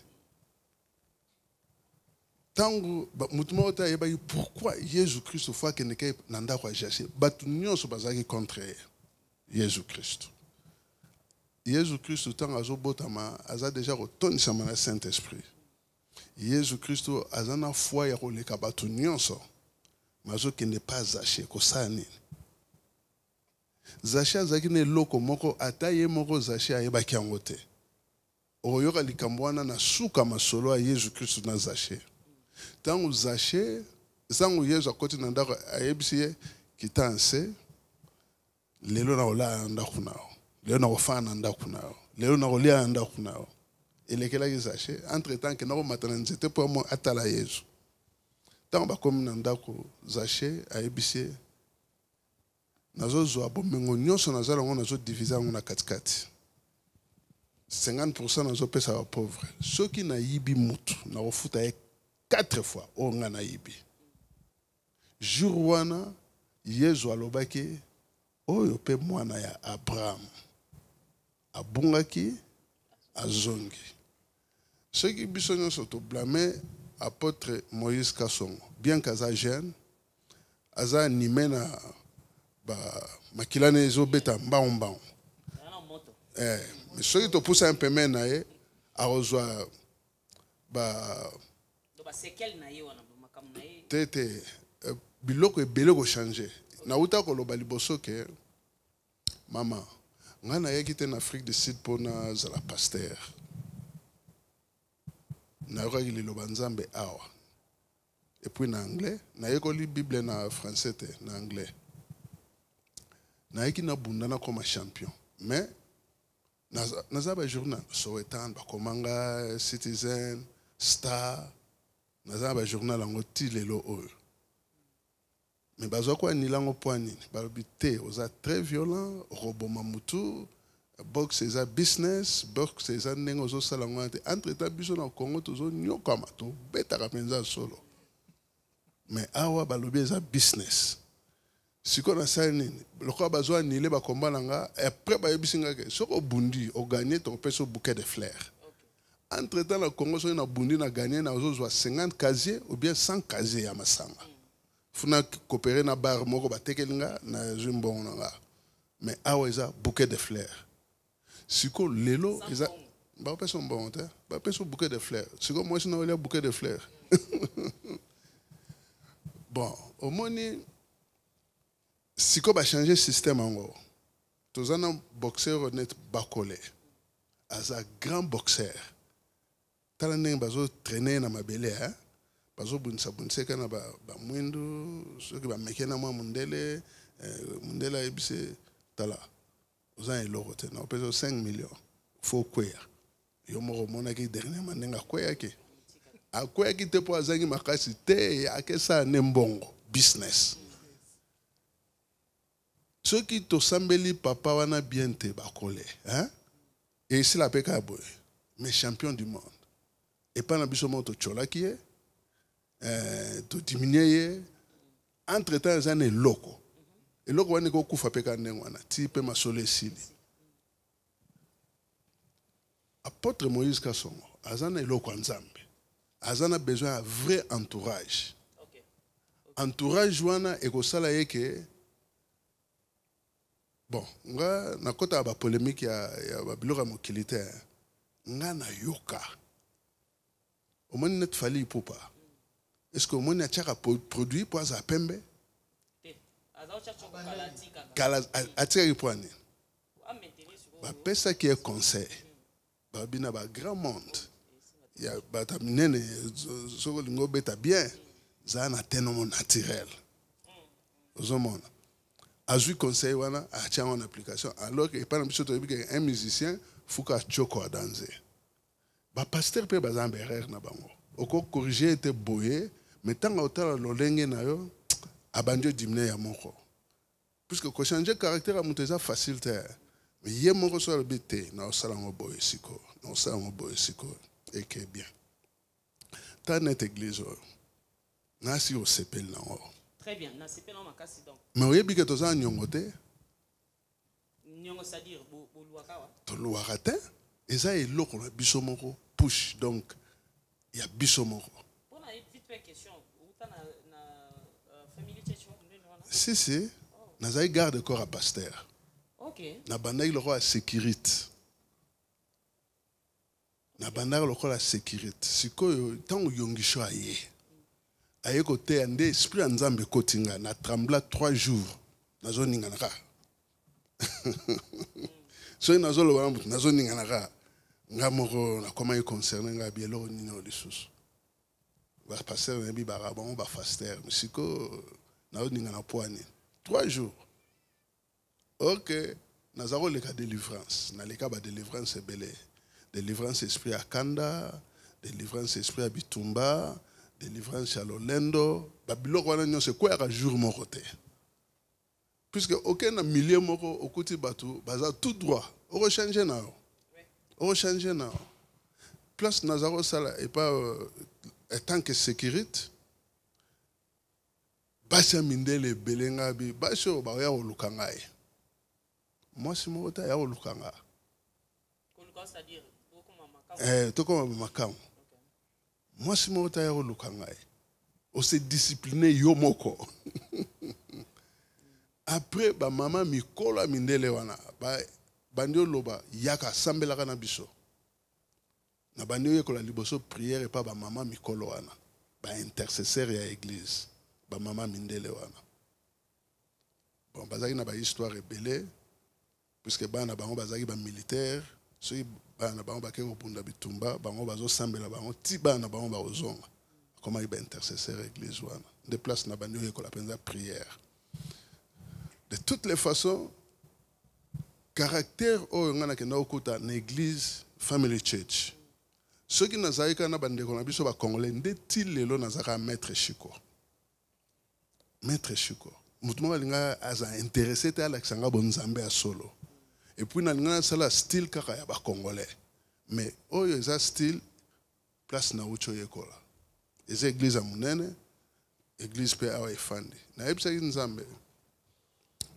Tango mutumo ota yeba pourquoi Jésus Christ fois que neke nanda kwa Zaché. Batu nyonso bazaki contre Jésus Christ. Jésus Christ tango azobotama aza déjà kotonisa na Saint-Esprit. Jésus Christ azana foi ya koleka batu nyonso. Mazo qui n'est pas Zaché kosala nini? Zaché azaki ne loko moko ataye moko Zaché ayebaki yango te. Oyoka likambo wana na suka masolo ya Yesu Kristo na Zaché. Tango Zaché sango Yesu akoti na ndako ayebisi ye kitanse lelo na ola ndako nao. Lelo na ofana ndako nao. Lelo na olia ndako nao. Elekelaki Zaché entre temps que na ko matana nzete po mo atala Yesu. Tango bakomi na ndako Zaché ayebisi nazo zo abomengo nyonso nazala ngo nazo diviser ngo na katikati 50% nazo pesa ba pauvre soki na yibi mutu na ofuta ye 4 fois o nga na yibi jour wana Yesu alobaki oyo pe mwana ya Abraham abungaki azongi soki biso nyonso to blâmer apôtre Moïse Kasongo bien qu'aza jeune aza animé na makilane ezobeta mbao mais soki topusa un peu na ye arozwa te biloko ebele kochange nauta koloba liboso ke mama nga nayaki te na Afrique du Sud mpo nazala pasteur nayokaki liloba nzambe awa et puis na anglais nayekoli bible na français te na anglais naiki na bundana comme champion mais naza ba journal Sowetan ba komanga Citizen Star naza ba journal ngo ti lelo oyo mais bazwa kwa nilango poani balobi te oza très violent roboma mutu box eza business box eza nengo zo sala ngante entre ta biso na Congo tozo nyoka mato betaka penza solo mais awa balobi eza business. Si on a ça, le quoi besoin ni les combat langa et après ba yebisinga ke soko bundi o gagner ton peso bouquet de fleurs. Entre temps le Congo so na bundi na gagner na ozo 50 casiers ou bien 100 casiers ya masanga. Funa coopérer na bar moko ba tekelinga na jimbon nga. Mais aweza bouquet de fleurs. Si ko lelo eza ba peso bon te ba peso bouquet de fleurs. Si ko moi je na bouquet de fleurs. Bon, au moins si on a changé le système, tous un boxeur honnête Bakole, as un grand boxeur. Talent bazo traîner na mabele, bazo bunsa kana ba mwendo, ceux qui ba mekena moi mundele ebise tala. Vous avez l'autre, na peso 5 millions. Faut quoi? Yo mo mona ki dernièrement nga quoi ki? A quoi ki te po azangi makasi te akesa nembongo business. Ceux qui te sambeli papa wana bien te bakole, hein? Et ici la peka boy, mais champion du monde. Et pas na biso moto chola qui est, to diminuer, entre temps les années loko. Et loko wana ko kufa peka ndengwana, ti pe masole sili. apôtre Moïse Kasongo azana eloko nzambe azana besoin d'un vrai entourage. Ok. Entourage wana ekosala yeke bon nga nakota ba polémique ya ba biloko mokili te nga na yoka omoni net fali popa est-ce que omoni atiaka produit po aza pembe kala atikaki po ani bapesaki ye conseil babina ba grand monde ya bata minene soko lingo beta bien za na tenomo naturel ozomona azui conseil wana atia en application alors que par exemple un musicien fuka choko danser ba pasteur pe bazambe erreur na bango oko corriger était boyé mais tant otala lolenge na yo abandio dimne ya moko puisque ko changer caractère a muteza facile te mais ye moko so le bité na osala ngo boy siko na osala ngo boy siko et que bien ta net église na si o sepel na ngo. Très bien, na sepel na makasi donc. Mais oyebi ke toza nyongo te nyongo c'est-à-dire boluaka wa to luaka te eza eloko na biso moko push donc il y a biso moko. Pour na vite fait question uta na famille checho si si nazai garde corps à pasteur. OK. Na bandaki loko ya sécurité. Na bandaki loko la sécurité. Sikoyo tango yongisho aye. Aye kote ande esprit nzambe kotinga na trembla 3 jours. Nazo ninganaka. So nazo lo bambu nazo ninganaka. Ngamoko na koma y concerné nga bielo ni no lisusu. Ba pasteur na bi bara bon ba faster. Siko nazo ningana poani. 3 jours. Ok, nous avons le cas de délivrance. Dans le cas de délivrance, c'est belé. Délivrance esprit à Kanda, délivrance esprit à Bitumba, délivrance à Lolendo. Babylone, c'est quoi un jour mon côté? Puisque aucun milieu moko au côté bateau, baza tout droit. On va changer na. On va changer na. Plus Nazaro sala et pas tant que sécurité. Basha mindele belenga bi basho ba ya olukangai. Moi, si mon retard, il y a un lukanga. C'est-à-dire, tout comme Makam. Moi, si mon retard, il y a un lukanga. On s'est discipliné, yomoko. Après, ba maman mi kola mindele wana. Bandio loba, yaka sambela kana biso. Na bandio yekola liboso prière et pas ba maman mi kolo wana. Ba intercesseur ya église. Ba maman mindele wana. Bon, bazaki na ba histoire rebelle. Puisque bana bango bazaki ba militaire soki bana bango bakeki kopunda bitumba bango bazosambela bango ti bana bango bakozonga koma ba intercesseur église wana de place na bandi oyekola mpenza prière. De toutes les façons caractère oyo nga nakenda okuta na église family church soki nazalaki kaka na bandeko na biso bacongolais nde ti lelo nazalaka maître Chiko motu moko alinga aza intéressé te alakisa nga bonzambe ya solo. Et puis, nous avons un style kaka ya ba congolais. Mais, oh, il y a un style, place na ucho yekola. Il y a église à Mounene, église pe awa efandi. Na epsa nzambe.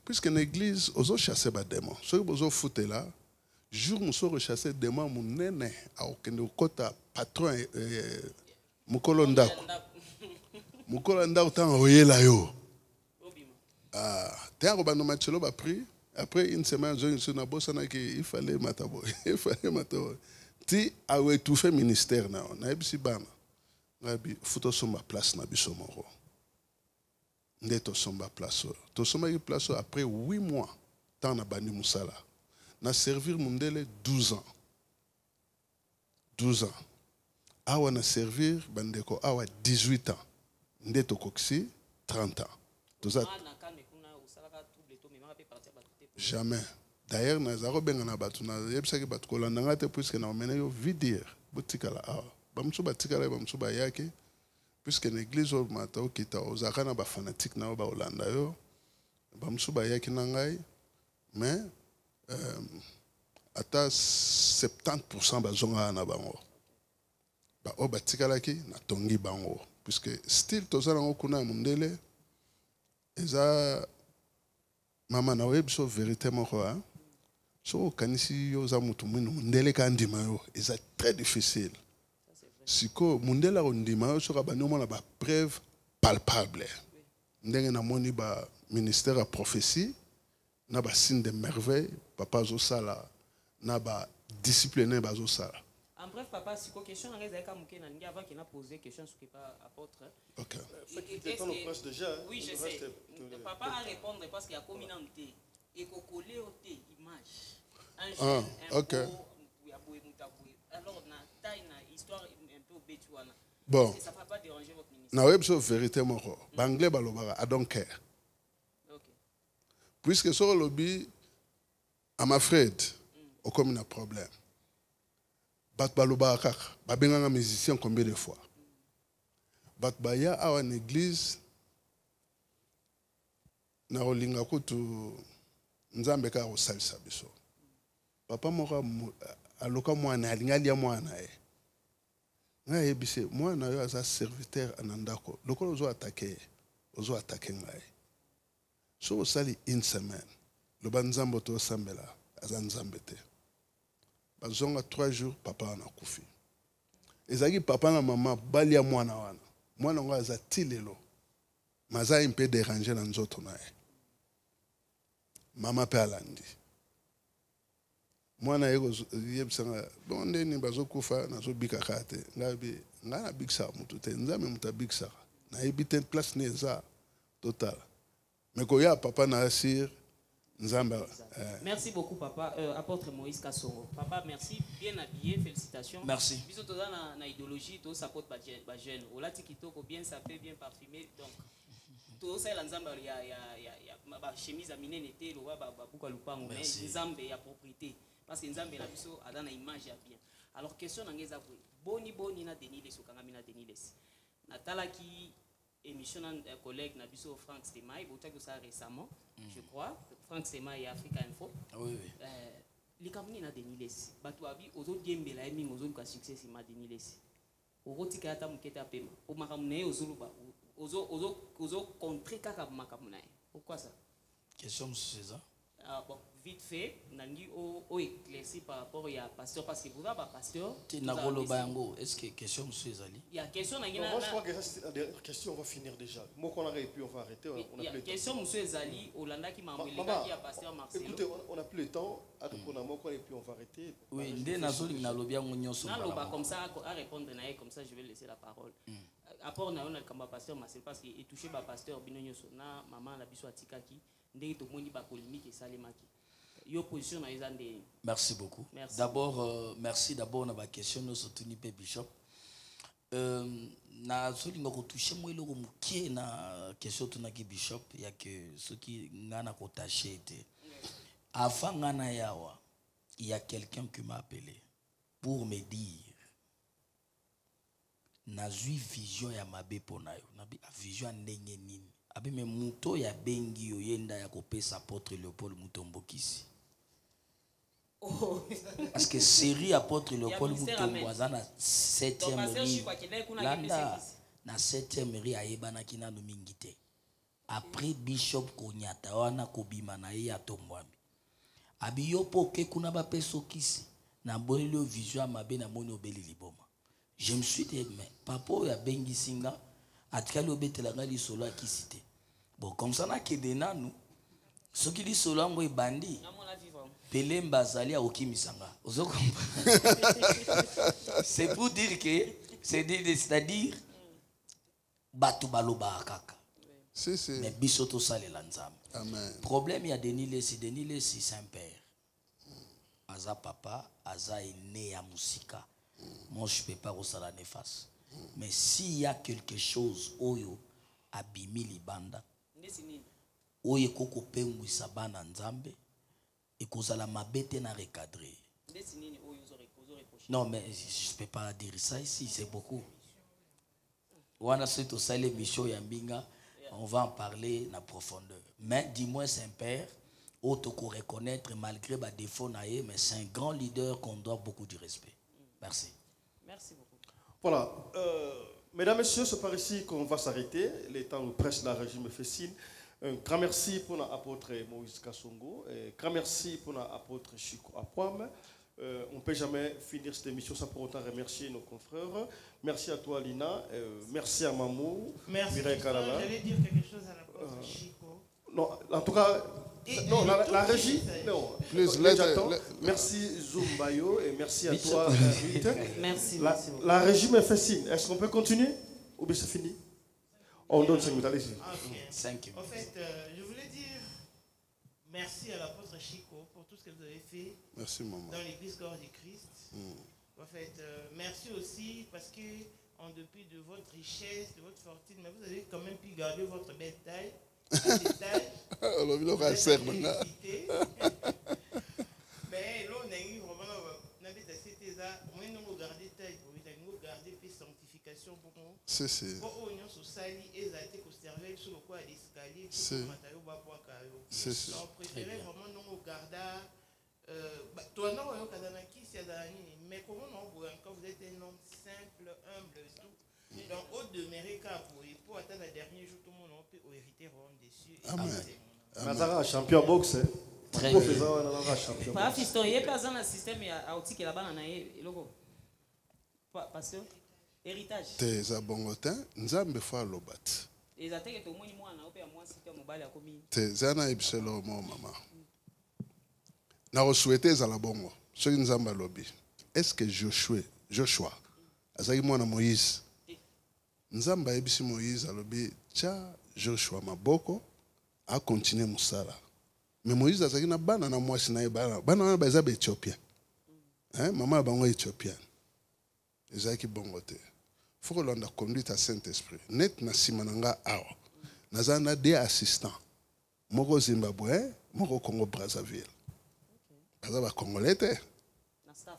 Puisque l'église, ozo chasser ba démon. Ceux qui ozo foutre là, jour nous so rechasser démon Mounene, a okende kota patron mukolo ndako. Mukolo ndako tan oyela yo. Ah, t'as robano machelo ba pri. Après une semaine, il fallait matabo. Il fallait matabo. Ti a étouffé ministère na. Na ebisi bana. Na bi futo somba place na biso moro. Ndeto somba place. To somba ki place après 8 mois tant na bandi musala. Na servir mundele 12 ans. 12 ans. Awa na servir bandeko awa 18 ans. Ndeto koksi 30 ans. Toza jamais. D'ailleurs, nous avons bien un bateau. Nous avons bateau kolanda te puisque nous avons yo vidir. Botikala awa. Bamsu batikala bamsu bayake. Puisque l'église au matao kita ozakana ba fanatique na ba Holanda yo. Bamsu bayake nangai. Mais ata 70% bazonga na bango. Ba o batikala ki na tongi bango. Puisque style tozala ngo kuna mundele eza Maman, na web so vérité moko hein. So kanisi yo za mutu mwinu mundele ka ndima yo eza très difficile. Siko mundela ko ndima yo soka bani omona ba preuve palpable. Ndenge na moni ba ministère à prophétie na ba signe de merveille papa zo sala na ba discipliné ba zo sala. En bref, papa, si une question, avant qu'il n'a posé question sur pas apôtre. Ok. Oui, je sais. Papa a répondre parce qu'il y a communauté et qu'on colle au thé image. Ah, ok. Alors, on a une histoire un peu bétuana. Bon. Ça ne va pas déranger votre ministre. Na web so vérité moko. Banglais balobara I don't care. Ok. Puisque sur le lobby, I'm afraid, au comme un problème. Bat baloba kaka, babenganga musicien combien de fois? Bat baya awa en église, na olinga kutu nzambe ka osalisa biso. Papa moka aloka mwana alingali ya mwana e. Nga yebise mwana yo aza serviteur anandako. Lokolo ozo attaquer ngai. So osali une semaine. Loba nzambe to sambela aza nzambe te. Bazonga 3 jours papa ana kufi. Ezaki papa na mama bali ya mwana wana. Mwana ngo aza tilelo. Maza impe déranger na nzoto na ye. Mama pe alandi. Mwana yego yebisanga bonde ni bazokufa na zo bika kate. Ngabi ngana biksa mutu te nzame muta biksa. Na ebite place neza total. Mais ko ya papa na asir nzamba. Merci beaucoup, papa. Apôtre Moïse Kassongo. Papa, merci. Bien habillé. Félicitations. Merci. Bisous, tout ça, dans l'idéologie, tout ça, porte pas jeune. Au lati kitoko, bien sapé, bien parfumé. Donc, tout ça, l'ensemble, il y a chemise à mine, n'était, le roi, beaucoup à l'oupan, mais l'ensemble, il y a propriété. Parce que l'ensemble, il y a biso, à dans l'image, il y a bien. Alors, question, dans les aboués. Boni, na Denis, les Sokangamina Denis, les. Natala qui. Émission d'un collègue Nabiso Franck Stemaï, vous avez ça récemment, je crois. Franck Stemaï et Africa Info. Oui. Les campagnes na Denilesi. Batouabi, aux autres games, les amis, aux autres succès, c'est ma Denilesi. Au rotikata muketa pema. Au makamune, aux autres contrées kaka makamune. Pourquoi ça? Question, c'est ça? Bon, vite fait, nangi au éclairci par rapport à pasteur parce que vous avez un pasteur. Est-ce que question monsieur Zali? Il y a question moi je crois que ça c'est la dernière question, on va finir déjà. Moi qu'on aurait pu on va arrêter, on a plus. Question monsieur Zali Olanda qui m'a envoyé qui a pasteur Marcelo. Écoutez, on a plus le temps à répondre à moi qu'on et puis on va arrêter. Oui, ndé nazoli na lobia ngonyo so. Na loba comme ça à répondre na comme ça je vais laisser la parole. Apport na on a comme pasteur Marcelo parce qu'il est touché par pasteur Binonyo na maman la biso atikaki ndé to moni ba polémique et salemaki. Merci beaucoup. Merci. D'abord, merci d'abord na question nous soutenir Bishop. Na solinga ko toucher moi le mukie na question tunaki Bishop ya que ce qui ngana ko taché était. Avant ngana yawa, il y a quelqu'un qui m'a appelé pour me dire na zui vision ya mabe ponayo. Na vision ndenge nini. Abi me muto ya bengi yo yenda ya kopesa apôtre Léopold Mutombokisi. Parce que série apôtre Léopold Mutombo azana 7e mairie landa na 7e mairie ayebana kina no mingite après bishop konyata wana kobima na ye atombwami abi yopo ke kuna ba peso kisi na bonelo vision mabe na moni obeli liboma. Je me suis dit mais papa ya bengi singa atikali obetela ngali solo akisite. Bon comme ça na kedena nous ce qui dit solo ngo ebandi Pelemba Zali a Okimisanga. C'est pour dire que, c'est-à-dire, Batu Baloba Akaka. Mais Bisoto Sale Lanzam. Amen. Problème, il y a Denis Lessi, Saint-Père. Aza papa, Aza est né à Moussika. Moi, je ne peux pas ressortir la néfaste. Mais s'il y a quelque chose, Oyo, Abimi Libanda, Oyo Koko Pengui Sabana Nzambe, et cause la mabete na recadré. Non mais je peux pas dire ça ici, c'est beaucoup. On va en parler en profondeur. Mais dis-moi Saint-Père, autre qu'on reconnaître malgré les défauts naïe, mais c'est un grand leader qu'on doit beaucoup de respect. Merci. Merci beaucoup. Voilà, mesdames et messieurs, c'est par ici qu'on va s'arrêter. Les temps nous pressent, la régie me fait signe. Un grand merci pour l'apôtre Moïse Kassongo. Un grand merci pour l'apôtre Chico Akwam. On ne peut jamais finir cette émission sans pour autant remercier nos confrères. Merci à toi, Lina. Merci à Mamou. Merci. J'allais dire quelque chose à l'apôtre Chico. Non, en tout cas, non, la régie. Non. Merci Zumbayo et merci à toi, Ruth. Merci. La régie me fait signe. Est-ce qu'on peut continuer ou bien c'est fini? On donne 5 minutes, allez-y. Okay. En fait, je voulais dire merci à l'apôtre Chico pour tout ce que vous avez fait dans l'église corps du Christ. En fait, merci aussi parce que en dépit de votre richesse, de votre fortune, mais vous avez quand même pu garder votre belle taille. Mais là, on a eu vraiment garder sanctification pour nous. C'est pour union sociale et ça a été conservé sur le coin des escaliers. C'est on préférait vraiment nous garder. Toi, non, mais comment quand vous êtes un homme simple, humble et tout. Donc, au demeurer pour atteindre le dernier jour, tout le monde peut hériter dessus. Mazara, champion boxe. Très bien. Pas fiston, il y a pas dans le système à outil qui là-bas on a logo. Parce que héritage. Tes abongotin, nzambe fa lobat. Les attaques est au moins moi na opé moi si tu mobile à commune. Tes ana ibselo mo mama. Na souhaiter za la bongo. Ce nzamba lobi. Est-ce que Joshua azaki mwana Moïse? Nzamba ebisi Moïse alobi cha Joshua maboko a continuer musala. Mais Moïse azaki na bana na mwasi na bana wana baza ba Éthiopien. Maman bango Éthiopien. Ezaki bongo te. Faut que l'on a conduite à Saint-Esprit. Net na simananga awa. Nazana deux assistants. Moko Zimbabwe, moko Congo Brazzaville. Baza ba Congolais te. Na staff.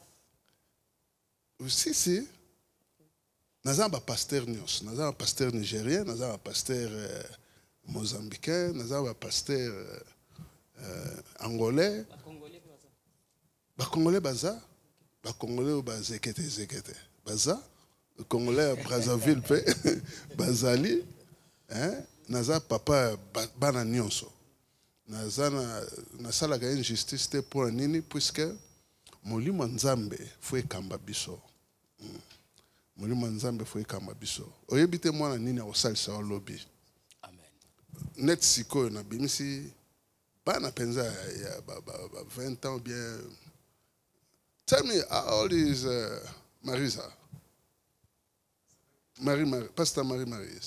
Si. Nazana ba pasteur nyos, nazana ba pasteur nigérien, nazana ba pasteur mozambicain, nazana ba pasteur angolais. Ba Congolais baza. Ba Congolais ba zekete. Baza. Congolais Brazzaville pe bazali naza papa bana nyonso naza na sala ka injustice te pour nini puisque molimo nzambe fo ekamba biso molimo nzambe fo ekamba biso oyebite mwana nini osalisa lobby amen net sikoyo na bimisi bana penza ya 20 ans bien. Tell me how old is Marisa? Pasteur Marie-Marie.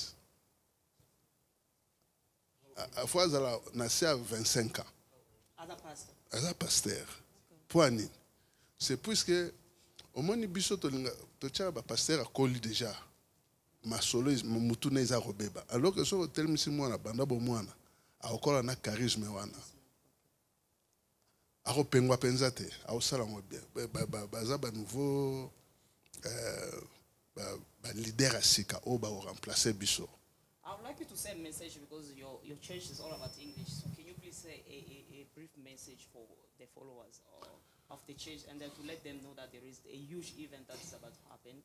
À fois, elle a naissé à 25 ans. Elle est pasteur. Poignée. C'est puisque, au moins, biso tocha pasteur a collé déjà. Ma solo, mon moutou n'est pas robeba. Alors que sur le tel monsieur moi, banda bo moi, a encore un charisme wana. A repengwa penzate, a osala bien. Baza ba nouveau. Leader à Sika, Oba ou remplacer Bisso. I would like you to say a message because your church is all about English. So can you please say a brief message for the followers of the church and then to let them know that there is a huge event that is about to happen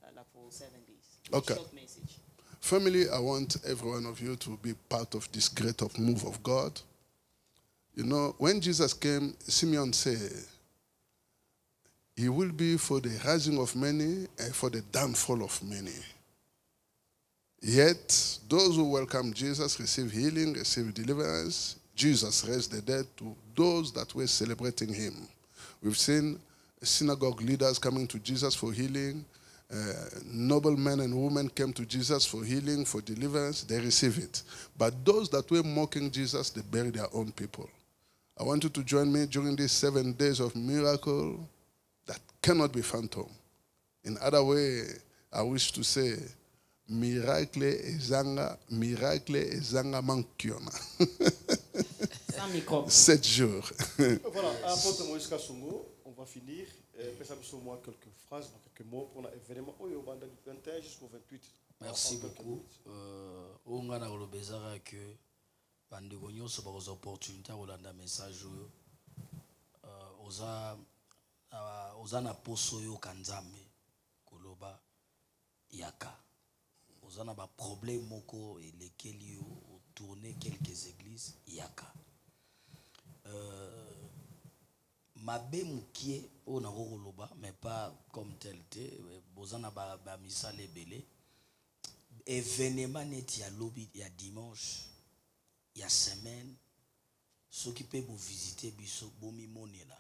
like for 7 days. Okay. Short message. Family, I want every one of you to be part of this great move of God. You know, when Jesus came, Simeon said, He will be for the rising of many and for the downfall of many. Yet, those who welcome Jesus receive healing, receive deliverance. Jesus raised the dead to those that were celebrating him. We've seen synagogue leaders coming to Jesus for healing. Noble men and women came to Jesus for healing, for deliverance. They receive it. But those that were mocking Jesus, they bury their own people. I want you to join me during these 7 days of miracle that cannot be phantom. In other way, I wish to say, miracle ezanga mankiona. 7 jours. Voilà, apôtre Moïse Kassongo, on va finir. Pensez moi quelques phrases, quelques mots pour l'événement du 21 jusqu'au 28. Merci beaucoup. On a le que bandeko nyonso ba opportunité kolanda message oza na poso yo kanzambe koloba yaka oza na ba problème moko elekeli yo tourner quelques églises yaka. Mabe mukie o na roloba mais pas comme tel bozana ba misa lebele événement net ya lobby ya dimanche ya semaine ceux qui peuvent vous visiter biso bomi monela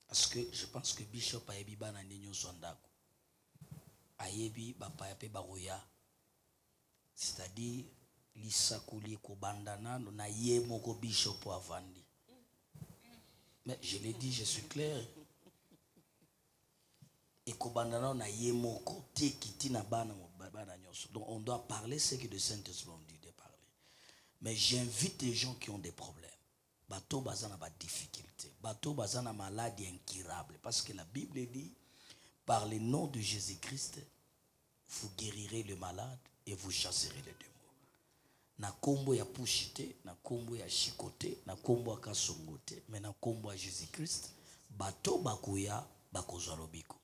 parce que je pense que bishop ayebi bana ninyo sondako ayebi ba pa pe baroya c'est-à-dire lisakuli ko bandana na ye moko bishop avandi. Mais je l'ai dit, je suis clair. Et kobandana na ye moko te kiti na bana nyonso. Donc on doit parler ce que le Saint-Esprit nous dit de parler. Mais j'invite les gens qui ont des problèmes. Bato bazana ba difficulté. Bato bazana maladie incurable. Parce que la Bible dit, par le nom de Jésus-Christ, vous guérirez le malade et vous chasserez les démons. Na kombo ya pushite, na kombo ya shikote, na kombo ya kasongote, mais na kombo ya Jésus-Christ, bato bakoya bakozwa lobiko.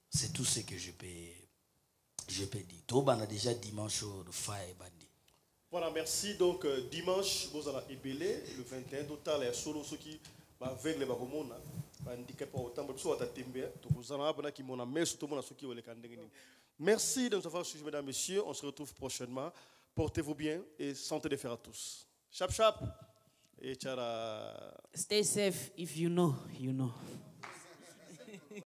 C'est tout ce que je peux dire. Toba on a déjà dimanche de fire bandi. Voilà, merci. Donc dimanche, vous allez ébélé le 21 total et solo ceux qui va vers les baromona, handicap autant de soit à tembe, tout vous allez avoir qui mon ami surtout mon ceux qui veulent les. Merci de nous avoir suivis, mesdames, messieurs. On se retrouve prochainement. Portez-vous bien et santé de fer à tous. Chap chap et tchara. Stay safe if you know, you know.